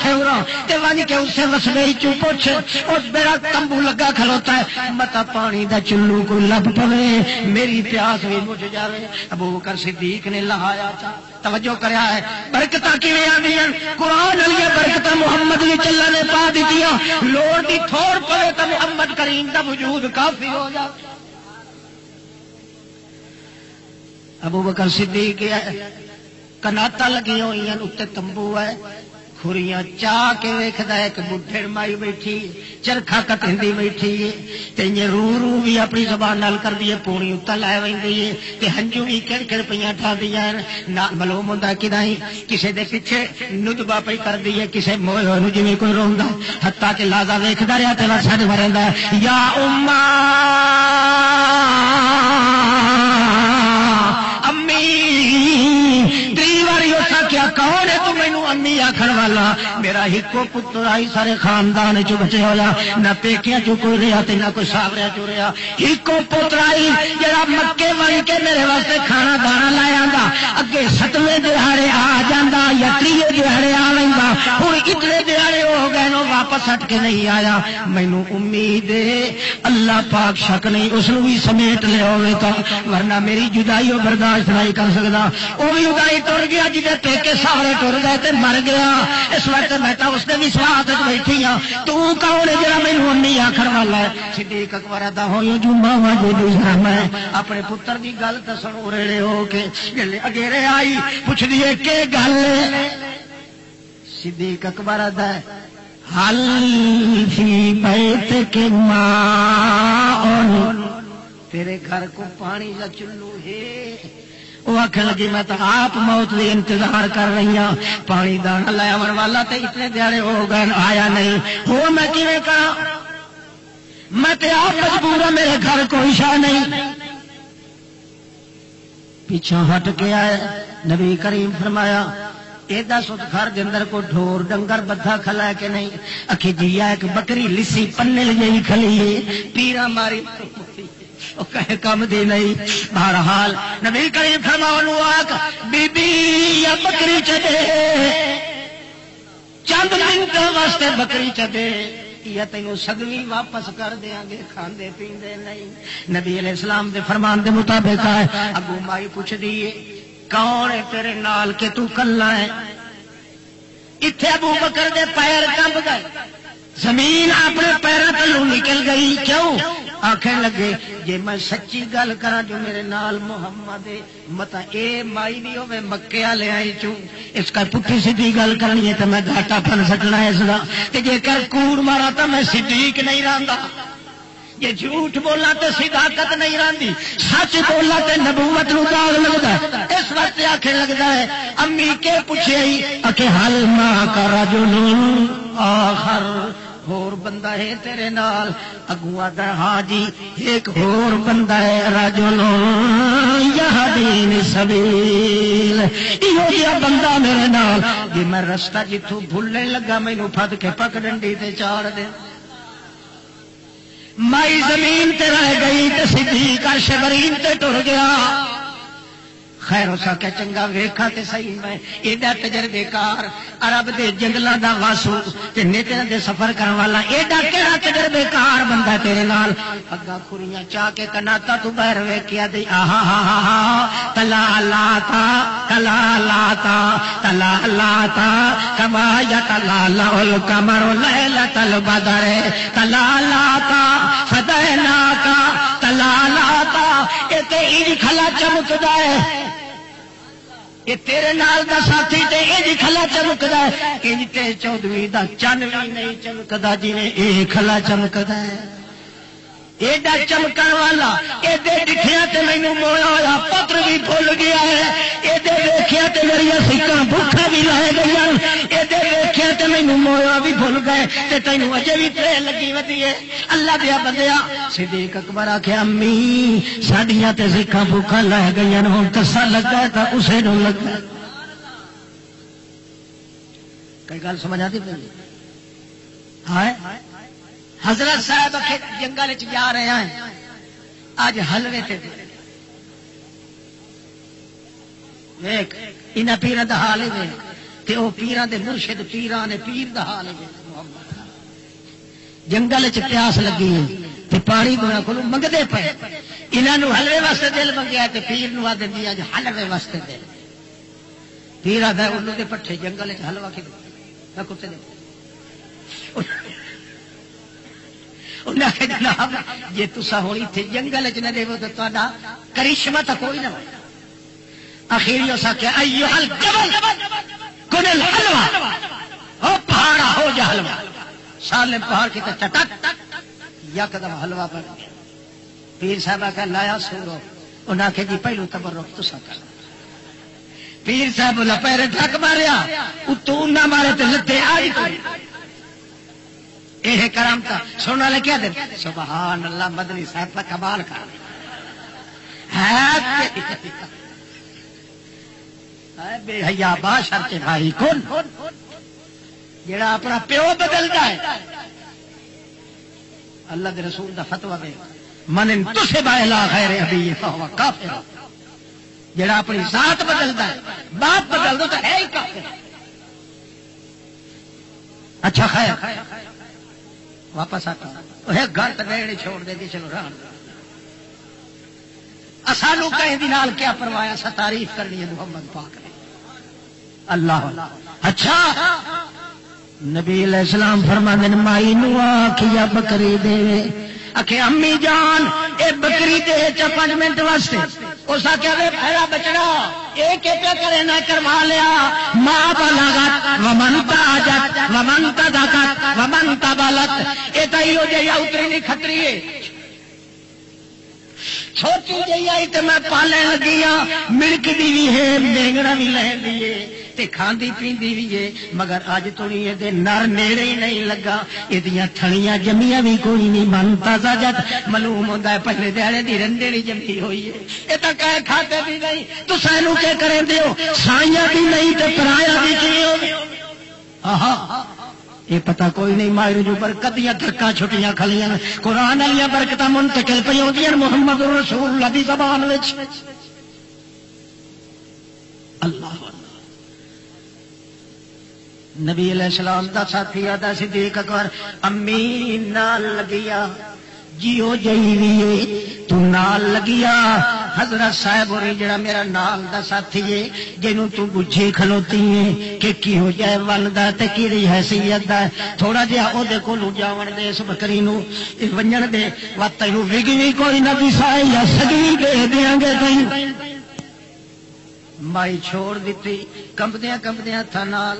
تے ون کے اسے وسبے چوں پوچھ اور میرا تمبو لگا کھلوتا ہے متا پانی دا چلو کو لب پوے میری پیاس بھی مجھ جاوے. ابو بکر صدیق نے لہایا تھا. توجہ کریا ہے برکتاں کیویں آندیاں قرآن والی برکتاں محمد دی چلا نے پا دتیاں. لوڑ دی تھوڑ پوے تے محمد کریم دا وجود کافی ہو جائے. ابو بکر صدیق کناتا لگی ہوئی ہیں اتنے تمبو ہے خوریاں چاہ کے ویکھدا ہے کہ بڈھڑ مائی بیٹھی چرخا کٹندی بیٹھی ہے تے رو رو بھی اپنی زبان نال کردی ہے پونی اتل لے ویندی ہے تے ہنجو بھی کڑ کڑ پیاں ٹھاندیاں نال معلوم ہوندا کہ نہیں کسے دے پیچھے ندبا پئی کردی ہے کسے موئے نو جویں کوئی روندا حتا کہ لازا ویکھدا رہیا تے ساڈے مرندا یا اماں امی تری واری اٹھا کیا کون ہے تو مینو امی آخر والا میرا ہکو پتر آئی سارے خاندان چ بچے ہوا نہ پیکیاں چ کوئی رہا نہ کوئی ساوریا چ رہا ہکو پتر آئی جڑا مکے بن کے میرے واسطے کھانا دانا لے آندا اگے 7ویں دہاڑے آ جاندا یا 30ویں دہاڑے آ لیندا ہن اتنے دہاڑے ہو گئے نو واپس ہٹ کے نہیں آیا مینو امید ہے اللہ پاک شک نہیں اس نو بھی سمیٹ لے ہوے تا ورنہ میری جدائی وہ برداشت نہیں کر سکتا. وہ بھی جدائی ٹر گیا جہاں پیکے سارے ٹر گئے تے مر گیا. اس وقت میں اس نے بھی سواد بیٹھی ہاں تو کون ہے جا مینو امی آخر والا ہے. صدیق اکبر ادا ہوئی جو ماوا جو دوسرا میں اپنے پتر کی گل دسن ریڑے ہو کے اگیرے آئی پوچھ دیے کہ گل صدیق اکبر ادا ہے حل فی بیت کے ماں تیرے گھر کو پانی کا چلو ہے. وہ آخر لگی میں تو آپ موت کا انتظار کر رہی ہوں پانی دانا لے آن والا تو اتنے دیہڑے ہو گئے آیا نہیں ہو میں کیویں کہاں میں تو آپ مجبور ہوں میرے گھر کوئی شاہ نہیں. پیچھا ہٹ کے آئے نبی کریم فرمایا ایڈا سد گھر کے اندر کو ڈھور ڈنگر بدھا کھلا کہ نہیں اکھی جی ایک بکری لسی پنے لئی کھلی ہے پیرا ماری کم دی نہیں. بہرحال نبی کریم فرمایا بی بی یا بکری چدے چند منٹ واسطے بکری چدے یا تینوں سدوی واپس کر دیا گے کھاندے پیندے نہیں. نبی علیہ السلام دے فرمان دے مطابق ہے. اگو مائی پوچھ دیے کون ہے تیرے نال کہ تو کلا ہے. اتنے ابو بکر دے پیر کمب گئے زمین اپنے پیروں تلوں نکل گئی. کیوں آخر لگے جی میں سچی گل کرا جو میرے نال محمد متا اے مائی نہیں ہوے مکے والے آئی چوں اس کا پٹھی سیدھی گل کرنی ہے تو میں گھاٹا پن سکنا ہے اس کا کہ جے کر کوڑ مارا تو میں صدیق نہیں رہندا یہ جھوٹ بولا تو صداقت نہیں رہندی سچ بولا تو نبوت نو داغ لگتا ہے. اس وقت آخر لگتا ہے امی کے پوچھے کہ حل ما کا رجل آخر ہور بندہ ہے تیرے نال اگوا دا ہاں جی ایک ہور بندہ ہے رجل یہدین سبیل ایو جیا بندہ میرے نال جی میں رستہ جتوں بھولنے لگا مینوں پھد کے پک ڈنڈی تے چاڑ دے. مائی زمین تے رہ گئی تے صدیق عرش برین تے ٹر گیا. خیر اسا کہ چنگا ویکھا تے صحیح میں ایڈا تجربے کار عرب دے جنگلاں دا واسو تے نیٹاں دے سفر کرن والا ایڈا کیڑا تجربے کار بندہ تیرے نال اگا کھوریاں چا کے کناتا تو باہر ویکھیا دی آہا ہا ہا ہا تلا لاتا تلا لاتا تلا لاتا کما یتلا القمر لیلۃ البدر تلا لاتا فدینا کا تلا لاتا اے تے ای کھلا چمکدا ہے یہ تیرے نال دا ساتھی تے اے کھلا چمکدا ہے انج تے 14ویں دا چن وی نہیں چمکدا جویں اے کھلا چمکدا ہے. ایڈا چمکن والا ایڈے ڈٹھیا تے مینوں مویا ہویا پتر بھی بھول گیا ہے. ایڈے ویکھیا تے میری سکاں بھوکھا بھی لے گئیاں. ایڈے ویکھیا تے مینوں مویا بھی بھول گئے تے تینوں اجے بھی ترے لگی ودی ہے. اللہ دیا بندیا صدیق اکبر آکھیا امی ساڈیاں تے سکاں بھوکھا لے گئیاں ہن کسا لگا تے اسے نوں لگا. کئی گل سمجھ آتی پئی ہائے حضرت صاحب جنگل جا رہے ہیں اج حلوے تے ویکھ انہاں پیراں دا حال ہے تے او پیراں دے مرشد پیراں نے پیر دا حال ہے. جنگل چ پیاس لگی تے پانی دونوں کو منگتے پے انہوں حلوے واسطے دل منگیا تے پیر نو آدھے دیا جو حلوے واسطے دل پیر آدھا انہوں دے پٹھے جنگل حلوا کھلو میں کتے دے انہیں آخیا جناب جی تسا ہوں اتنے جنگل چ نہ دے تو تا کرشمہ تو کوئی نہ اخیر اس آخیا ایھا الجبل کن الحلوہ او پہاڑا ہو جا حلوہ سالم پہاڑ کی چٹک یکدم حلوہ بن گیا پیر صاحب آخیا لایا سورو انہیں آخیا جی پہلو تبرک تسا کر پیر صاحب بولا پیرے ڈھک ماریا اتو نہ مارے تو لتے آئی یہ کرم تھا سننے والے کیا دن سبحان اللہ مدنی صاحب کا کمال کر بے حیا باشر کے بھائی کون جڑا اپنا پیو بدلتا ہے اللہ کے رسول کا فتوا دے من انتسب الی غیر ابی فہو کافر جڑا اپنی ذات بدلتا ہے باپ بدل دو تو ہے ہی کافر اچھا خیر واپس آتا ہے گھر تیڑی چھوڑ دے دی چلو رہا سانو کہیں دی نال کیا پروایا سا تعریف کرنی ہے محمد پاک نے اللہ اچھا نبی علیہ السلام فرماندے مائی نو آکھیا بکری دے آکھے امی جان اے بکری دے 5 منٹ واسطے اس آخیا پہلا بچڑا یہ پیا کرے نہ کروا لیا ماں بلاغت ومن تاجت ومن تدکت ومن تبلت یہ تو یہ جی اتری نہیں کھتری ہے چھوٹی جی آئی تو میں پالن لگی ہاں ملکتی بھی ہے بینگڑا بھی لین دیے کھاندی پیندی بھی ہے مگر اج تو یہ نر نیڑے ہی نہیں لگا یہ تھڑیاں جمیاں بھی کوئی نہیں منتا جت معلوم ہوتا ہے پہلے دیہڑے دی رندیڑی جمی ہوئی ہے یہ تو کہے کھاتے بھی نہیں تو سانو کیا کریں دیو سائیاں بھی نہیں تو پرایا بھی کی یہ پتہ کوئی نہیں ماہر جو برکتیاں تھکا چھٹیاں کھلیاں قرآن والی برکت منتقل پہ ہوتی ہیں محمد رسول اللہ دی زبان وچ اللہ نبی علیہ السلام دا ساتھی آدھا صدیق اکبر امی نال لگیا جیو جی تو نال لگیا حضرت صاحب ہوئی جڑا میرا نال دا ساتھی ہے جنوں تو بجھے کھلوتی ہے کہ کی ہو جائے وندا تے کیڑی حیثیت دا تھوڑا جہا او دے کولوں جاون دے اس بکری نو ونجن دے وقت نو وگ وی کوئی نہ وسائے یا سگی دے دیاں گے تیں مائی چھوڑ دیتی کمبدیاں کمبدیاں تھا نال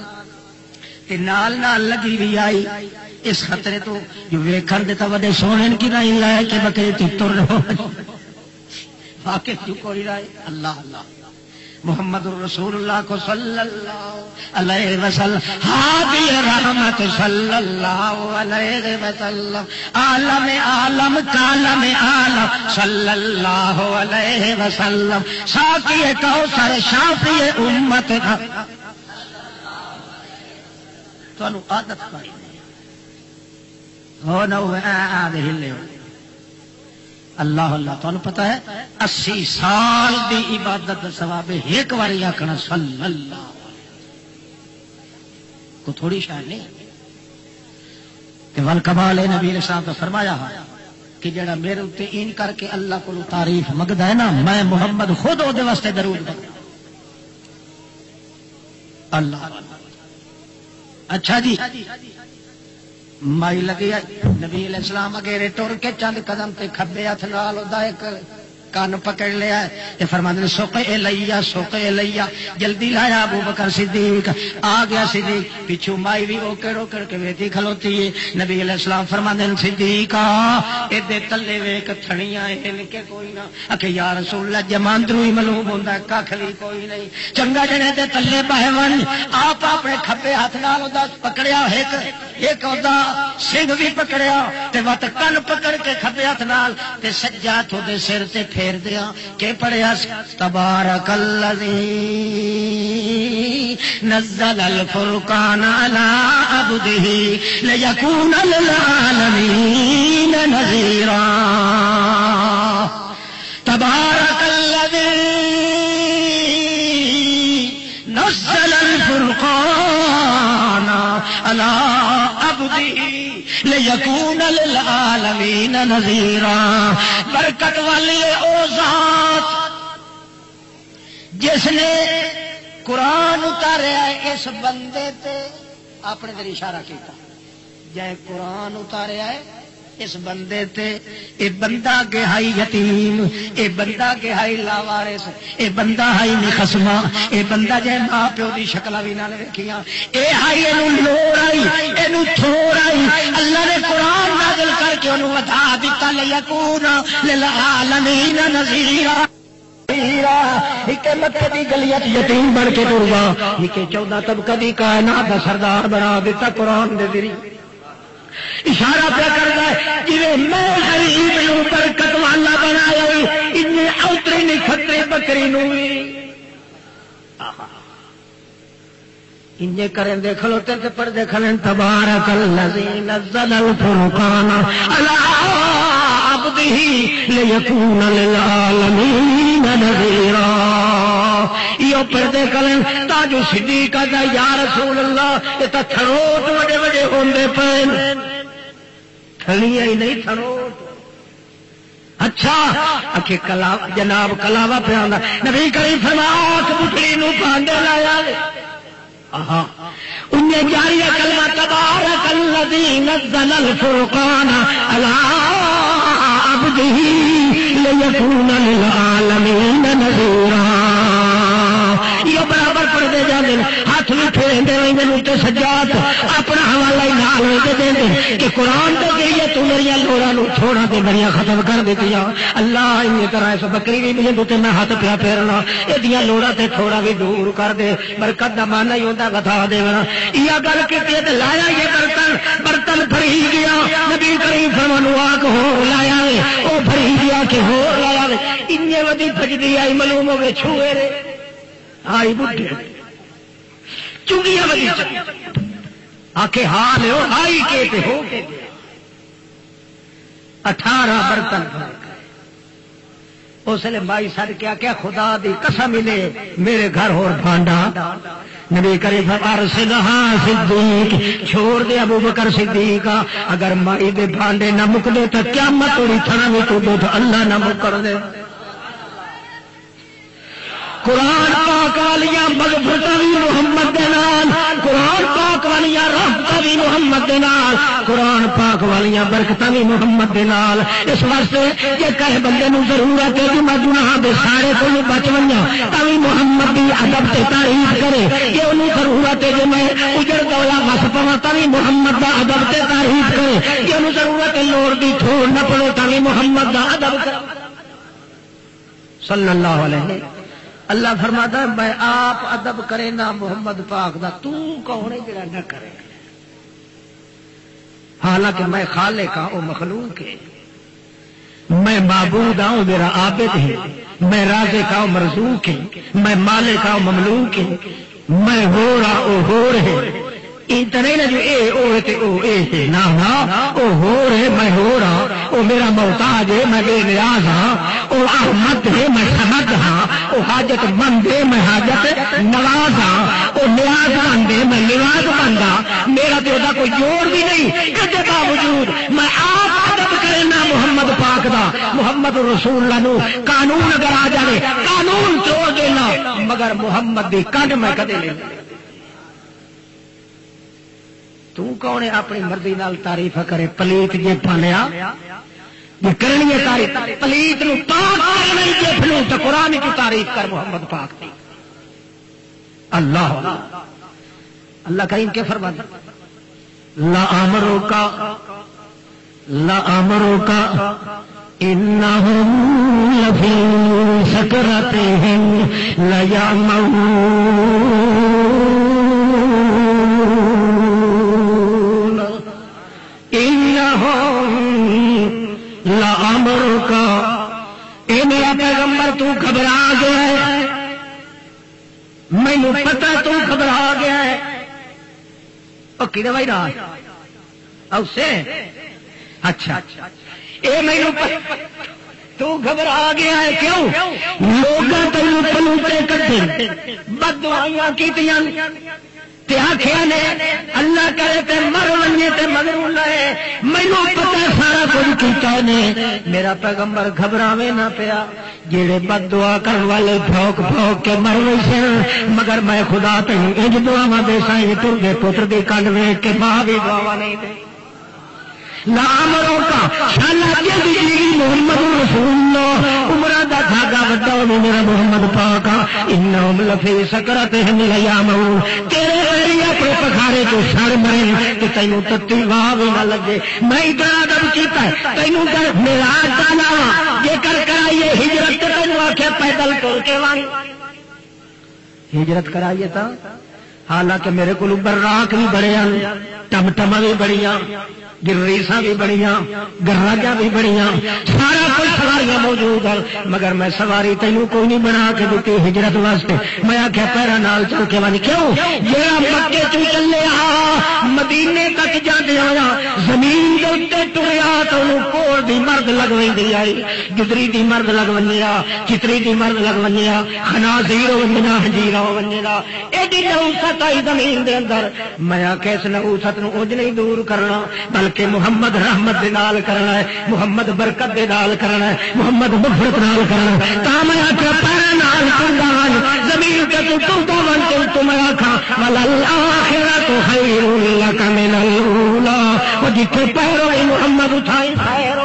نال نال لگی بھی آئی اس خطرے تو جو ویکھن دے تا وڈے سونے کی رائی لائے کہ بکری تی تر رہو واقف جو کوئی رائی اللہ اللہ محمد رسول اللہ کو صلی اللہ علیہ وسلم حادی رحمت صلی اللہ علیہ وسلم عالم عالم کالم عالم صلی اللہ علیہ وسلم ساقی کوثر شافی امت تو عادت پائی ہو نہ ہلے اللہ اللہ تمہیں پتا ہے 80 سال دی عبادت ثواب ایک باری آخنا صلی اللہ کو تھوڑی شاید نہیں کہ ول کمال نبی علیہ السلام تو فرمایا کہ جڑا میرے اتنے این کر کے اللہ کو تعریف مگدا ہے نا میں محمد خود وہ واسطے درود پڑھدا اللہ اچھا جی مائی لگی نبی علیہ السلام اگیرے ٹر کے چند قدم تے کھبے ہاتھ نال اودہ ایک کان پکڑ لیا تے فرماندے سوق الیہ جلدی لایا ابو بکر صدیق آ گیا صدیق پیچھو مائی بھی اوکڑ اوکڑ کے ویتی کھلوتی ہے نبی علیہ السلام فرماندے صدیق ایدے تلے ویکھ تھڑیاں ان کے کوئی نہ کہ یا رسول اللہ جماندرو ہی معلوم ہوندا ککھ بھی کوئی نہیں چنگا جنے دے تلے باہے ون آپ اپنے کھبے ہاتھ نال اودہ پکڑیا ایک اودہ سنگ بھی پکڑیا تے وت کن پکڑ کے کھبے ہاتھ نال تے سجا ہاتھ دے سر تے پھیر دیا کہ پڑھیا تبارک الذی نزل الفرقان علی عبدہ لیکون للعالمین نذیرا تبارک الذی نزل الفرقان على عبده ليكون للعالمين نذيرا. برکت والی او ذات جس نے قرآن اتاریا اس بندے تے اپنے دل اشارہ کیتا جائے قرآن اتاریا ہے اس بندے تے اے بندہ گہائی یتیم اے بندہ گہائی لاوارث اے بندہ ہائی نخسما اے بندہ جے ماں پیو دی شکلاں وی نہ ویکھیاں اے ہائی اینو لوڑ آئی اینو تھوڑ آئی اللہ نے قرآن نازل کر کے اونوں ودا دتا لیکون للعالمین نذیرا. مکے دی گلیاں یتیم بن کے ٹر گیا 14 طبقہ دی کائنات دا سردار بنا دیتا قرآن دے ذریعے. اشارہ پہ کرتا ہے جی میں غریب نو برکت والا بنایا ان اوتری نہیں کھتری بکری نو انجے کریں دے کھلوتے تے پردے کھلیں تبارک الذی نزل الفرقان علی عبده لیکون للعالمین نذیرا. یہ پردے کھلیں تاجو صدیق دا یا رسول اللہ یہ تا تھروٹ وڈے وڈے ہوندے پین تھلیاں ہی نہیں تھروٹ. اچھا اکھے جناب کلاوا پہ آندا نبی کریم فرمایا کہ بٹلی نو پاندے لایا انہیں جاری کلمہ تبارک الذی نزل الفرقان علی عبده لیکون للعالمین نذیرا. یہ برابر پڑھتے جاتے ہیں ہاتھ بھی پھیرتے رہتے سجاد اپنا حوالہ ہی نال دے دیں کہ قرآن کے ذریعے تو میری لوڑا چھوڑا تے بڑیاں ختم کر دیتی. اللہ ان طرح اس بکری بھی مجھے تو میں ہاتھ پیا پھیرنا یہ لوڑا تے تھوڑا بھی دور کر دے برکت کا مانا ہی ہوتا بتا دینا. یہ گل کی لایا یہ برتن بھری گیا نبی کریم فرمان آگ ہو لایا وہ بھری گیا کہ ہو لایا ان ودی بجتی آئی معلوم ہوئے چھوئے رے آئی بڈھے چنگیاں ودی آکے حال ہو آئی کے ہو 18 برتن اس لیے مائی سر کیا کیا خدا دی قسم ملے میرے گھر ہو بھانڈا نبی کریم ارسلھا صدیق چھوڑ دے ابو بکر صدیق اگر مائی دے بھانڈے نہ مک دے تو قیامت توڑی تھنا میں تو اللہ نہ مکر دے. قرآن پاک والیاں مغفرتاں بھی محمد دے نال قرآن پاک والیاں رحمتاں بھی محمد دے نال قرآن پاک والیاں برکتاں بھی محمد دے نال. اس واسطے جے کہے بندے نو ضرورت ہے کہ میں گناہ دے سارے تو بچ ونجاں تاں محمد دی ادب تے تعریف کرے کہ انہوں ضرورت ہے کہ میں اجڑ دولا وس پواں تاں محمد دا ادب تے تعریف کرے کہ انہوں ضرورت ہے لوڑ دی چھوڑ نہ پڑے تاں محمد دا ادب کرے صلی اللہ علیہ وسلم. اللہ فرماتا ہے میں آپ ادب کرے نہ محمد پاک دا تو کون ہے جڑا نہ کرے. حالانکہ میں خالق ہوں وہ مخلوق ہے میں معبود ہوں میرا عابد ہے میں رازق ہوں مرزوق ہے میں مالک ہوں مملوک ہے میں ہو رہا وہ ہو رہے اتنے نہ جو اے او تے او اے نہ او ہو رہے میں ہو رہا وہ میرا محتاج ہے میں بے نیاز ہاں وہ احمد ہے میں سمد ہاں وہ حاجت مند ہے میں حاجت نواز ہاں وہ نیاز مند ہے میں نواز مند ہاں میرا تو دا کوئی جوڑ بھی نہیں اس کے باوجود میں آپ ادب کرے نا محمد پاک دا محمد رسول اللہ نو قانون اگر آ جائے قانون توڑ دینا مگر محمد دی کنڈ میں کدے نہیں. تو کون ہے اپنی مرضی نال تعریف کرے پلیت جے پالیا یہ کرنی ہے تعریف پلیت نو پاک کرنا ہی جے پھلو تو قرآن کی تعریف کر محمد پاک دی. اللہ اللہ کریم کے فرماتا لا امرو کا انہم لفی سکرتہم لیعمون انہم لامرک اے میرا پیغمبر تو گھبرا گیا ہے مینوں پتہ تو گھبرا گیا ہے اور کی دوائی رہا اسے اچھا اے مینوں تو گھبرا گیا ہے کیوں؟ لوگ تینوں پلوٹے کٹے بد دعائیاں کیتیاں تے آخیا نے اللہ کرے تے مر ونجے تے مگر لے مینوں پتہ سارا کچھ کیتا نے میرا پیغمبر گھبراوے نہ پیا جڑے بد دعا کرن والے بھوک بھوک کے مر گئے سن مگر میں خدا تینوں انج دعاواں دے سائیں ٹر گئے پتر دی کنڈ ویکھ کے ماں بھی دعاواں نہیں دے لامروں کا شالا جی محمد رسول اللہ عمرہ دا دھاگا وڈا ہوے میرا محمد پاک انہم لفی سکرتہم لیامون تیرے ویری اپنے پکھارے تو سڑ مرے کہ تینوں تتی واہ بھی نہ لگے میں اتنا ادب کیتا ہے تینوں کر میراج دا نا جے کر کرائیے ہجرت تے تینوں آکھے پیدل ٹر کے وان ہجرت کرائیے تا حالانکہ میرے کو براق بھی بڑے ہیں ٹم ٹما بھی بڑیاں گریساں بھی بڑیاں گراجاں بھی بڑیاں سارا کچھ سواریاں موجود ہیں مگر میں سواری تینوں کوئی نہیں بنا کے دیتی ہجرت واسطے میں آخیا پیرا نال چل کے ون کیوں جہاں مکے چ چلے مدینے تک جانے آیا زمین کے اتنے ٹریا تو کوڑ دی مرد لگوی آئی گدری دی مرد لگ ونیا چتری دی مرد لگ ونیا خنازیر ہو ونجنا ہنجیرا ہو ونجنا ایڈی نحوست آئی زمین دے اندر میں آخیا اس نحوست نو اج نہیں دور کرنا بلکہ محمد رحمت دے نال کرنا ہے محمد برکت دے نال کرنا ہے محمد مغفرت نال کرنا ہے تا میں آخیا پیرا نال ٹردا زمین تے تو ٹردا ون تو میں آخا وللآخرۃ خیر لک من الاولی وہ جتھے پیروں محمد اٹھائی خیر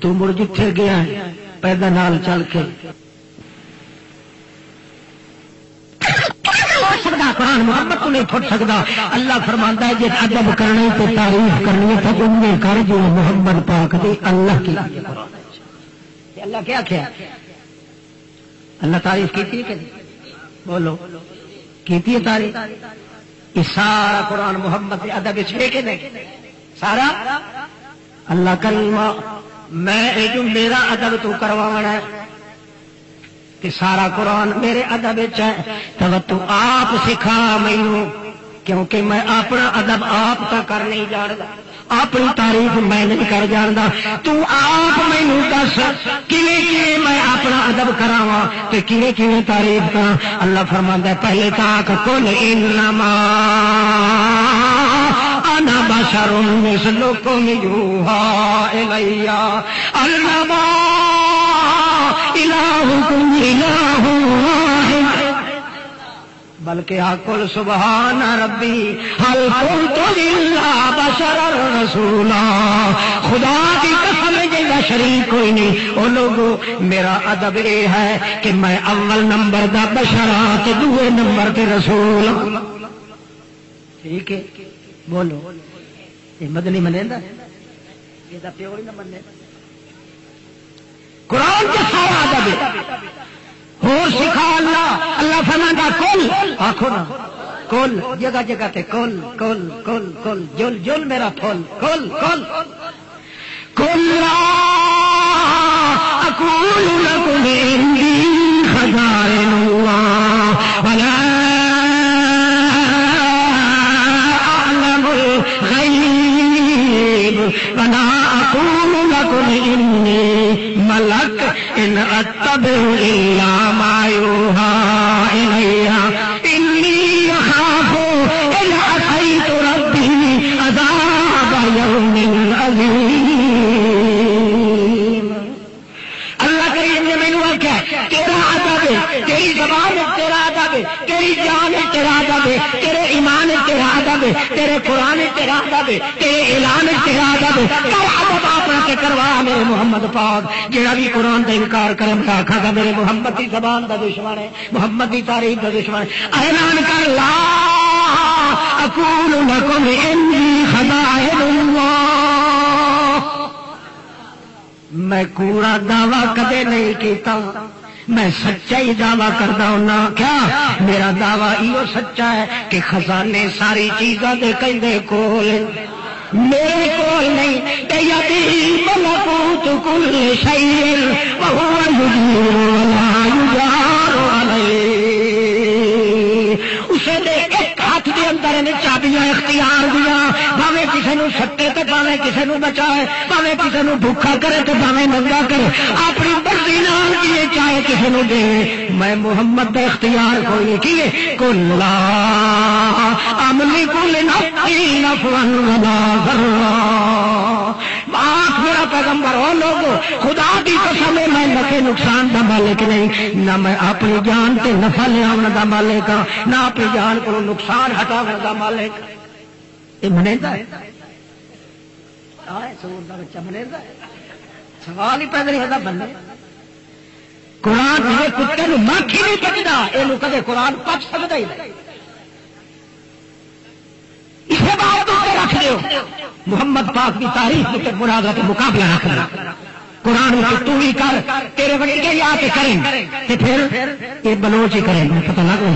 تو مڑ جتھے گیا ہے پیدا نال چل کے قرآن محمد کو نہیں پھٹ سکتا اللہ فرماتا ہے جس ادب کرنے تو تعریف کرنی ہے تو ان میں کر جو محمد پاک دی اللہ کی اللہ کیا کیا اللہ تعریف کی تھی کہ بولو کی تھی تعریف یہ سارا قرآن محمد کے ادب چھے کے نہیں سارا اللہ کریمہ میں جو میرا ادب تو کروانا ہے کہ سارا قرآن میرے ادب ہے تو آپ سکھا مینوں کیونکہ میں اپنا ادب آپ کا کر نہیں جانتا اپنی تعریف میں نہیں کر جانتا تو آپ مینوں دس کیویں میں اپنا ادب کراواں تے کیویں تعریف کراں اللہ فرماندا ہے پہلے تاک کل انما انا بشر مثلکم یوحی الی انما الہکم الہ واحد بلکہ قل سبحان ربی حل کنت الا بشرا رسولا خدا کی قسم جیسا شریک کوئی نہیں او لوگوں میرا ادب یہ ہے کہ میں اول نمبر دا بشرا تے دوسرے نمبر تے رسول ٹھیک ہے بولو یہ مدنی منیندا یہ دا پیو ہی نہ مننے قرآن کے سارا ادب اور سکھا اللہ اللہ فرماتا کل آخو نا کل جگہ جگہ تے کل کل کل کل جل جل میرا پھول کل کل کل لا اقول لکم انی خزائن اللہ ولا اعلم الغیب ولا اقول لکم انی ملک ان اتبع الا ما یوحی الی انی اخاف ان عصیت ربی عذاب یوم عظیم اللہ کریم نے مینوں آخیا تیرا ادب ہے تیری زبان ہے تیرا ادب ہے تیری جان ہے تیرا ادب ہے تیرے ایمان ہے تیرا ادب ہے تیرے قرآن ہے تیرا ادب ہے تیرے اعلان ہے تیرا ادب ہے کر ادب اپنا کے کروا میرے محمد پاک جہاں بھی قرآن کا انکار کرے میں آخا گا میرے محمد کی زبان کا دشمن ہے محمد کی تاریخ کا دشمن ہے اعلان کر لا اقول لکم انی خزائن اللہ میں کوڑا دعویٰ کدے نہیں کیتا میں سچائی دعویٰ کرتا ہوں کیا میرا دعویٰ یہ سچا ہے کہ خزانے ساری چیزاں دے کہیں کول میرے کول نہیں تیدی ملکوت کل شیء وہو یجیر ولا یجار علیہ اسے دے ایک ہاتھ دے اندر نے چابیاں اختیار دیا، بھاوے کسی نو سٹے تے بھاوے کسی نو بچائے، بھاوے کسی نو بھوکا کرے تے بھاوے ننگا کرے، اپنی مرضی نال کیے چاہے کسی نو دے، میں محمد دا اختیار کوئی نہیں کیے کلا املک لنفسی نفعا ولا ضرا۔ آخ میرا پیغمبر ہو لوگو خدا دی قسم ہے میں نفع نقصان دا مالک نہیں، نہ میں اپنی جان تے نفع لے آون دا مالک ہاں، نہ اپنی جان کو نقصان ہٹاون دا مالک۔ یہ منیدا ہے سور دا بچہ منیدا ہے، سوال ہی پیدا نہیں ہوتا بندے۔ قرآن یہ کتے نو مکھی نہیں پچدا، یہ کدے قرآن پچ سکتا ہی نہیں۔ اسے بات رکھ دیو محمد پاک کی تاریخ کے مناظرہ کے مقابلہ رکھ دو، قرآن میں تو ہی کر، تیرے وڈے یا تے کریں تے پھر یہ بلوچ ہی کریں، پتہ لگ رہا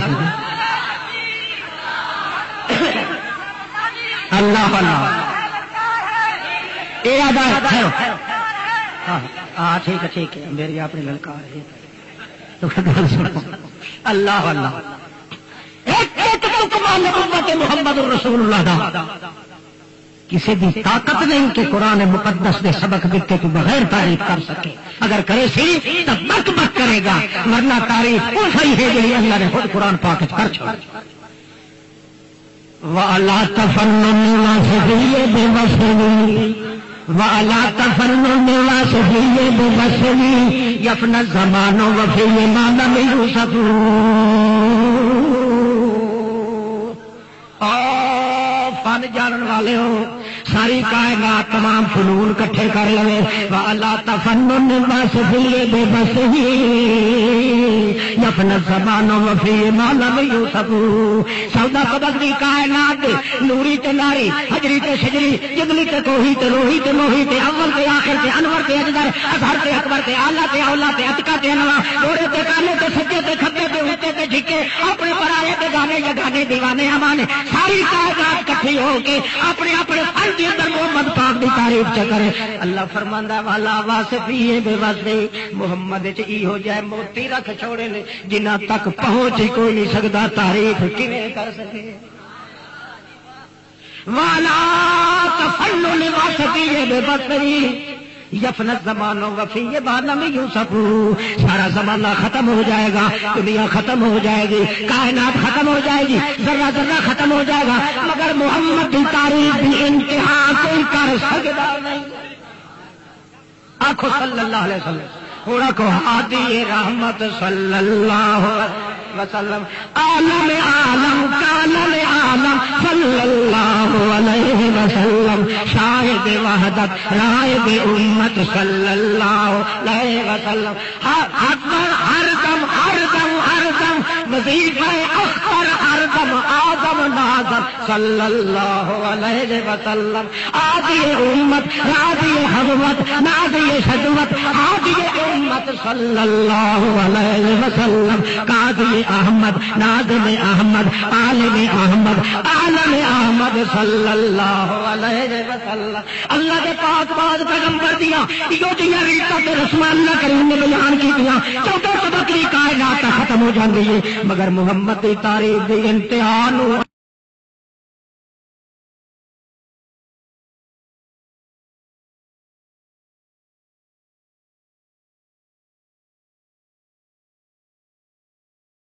اللہ اللہ یہ ادا ہے۔ ہاں ٹھیک ہے ٹھیک ہے، میری اپنی للکار ہے اللہ اللہ محمد رسول اللہ دا کسی دی طاقت نہیں کہ قرآن مقدس دے سبق دیتے تو بغیر تعریف کر سکے، اگر کرے سی تو بک بک کرے گا، ورنہ تعریف وہ صحیح ہے جو اللہ نے خود قرآن پاک کر چھوڑا۔ وَعَلَى تَفَنُّنِ وَاسِفِيَّ بِوَصْفِهِ وَعَلَى تَفَنُّنِ وَاسِفِيَّ بِوَصْفِهِ يَفْنَى الزَّمَانُ وَفِيهِ مَا لَمْ يُوصَفْ۔ فن جانن والے ہو، ساری کائنات تمام فنون کٹھے کر لے، وَعَلَى تَفَنُّنِ وَاسِفِيَّ بِوَصْفِهِ يَفْنَى الزَّمَانُ وَفِيهِ مَا لَمْ يُوصَفْ۔ سودا قدرت دی کائنات نوری تے ناری، حجری تے شجری، جبلی تے کوہی تے روحی تے موہی تے اول تے آخر تے انور تے اجدر، اظہر تے اکبر تے اعلیٰ تے اولا تے اتقا تے انوا، گوڑے تے کانے تے سجے تے کھبے تے اٹھے تے جھکے، اپنے پرائے تے گانے یا گانے دیوانے ہمانے، ساری کائنات کٹھی ہو کے اپنے اپنے فن کے اندر محمد پاک دی تعریف چکرے۔ اللہ فرماندا والا واسفی بے واسفی، محمد چ ای ہو جائے موتی رکھ چھوڑے نے جنہ تک پہنچ ہی کوئی نہیں سکتا، تعریف کیویں کر سکے۔ والا تفنن واسفی بے واسفی یفنى الزمان وفیہ ما لم یوصف۔ سارا زمانہ ختم ہو جائے گا، دنیا ختم ہو جائے گی، کائنات ختم ہو جائے گی، ذرہ ذرہ ختم ہو جائے گا، مگر محمد کی تعریف بھی انتہا کوئی کر سکتا نہیں۔ آخو صلی اللہ علیہ وسلم، تھوڑا کو ہادی رحمت صلی اللہ وسلم، عالم عالم کالم عالم صلی اللہ علیہ وسلم، شاہد وحدت رائد امت صلی اللہ علیہ وسلم، اکبر ہر دم ہر دم ہر دم وظیفہ اختر ہر دم آدم نازم صلی اللہ علیہ وسلم، آدی امت راضی حضرت نازی شدوت آدی امت صلی اللہ علیہ وسلم، قاضی احمد ناظم احمد عالم احمد عالم احمد صلی اللہ علیہ وسلم۔ اللہ کے پاک بعد پیغمبر دیا یہ جہاں ریتاں تے رسماں اللہ کریم نے بیان کیتیاں، 14 سبق کی کائنات ختم ہو جاندی ہے، مگر محمد دی تعریف دی انتہا نو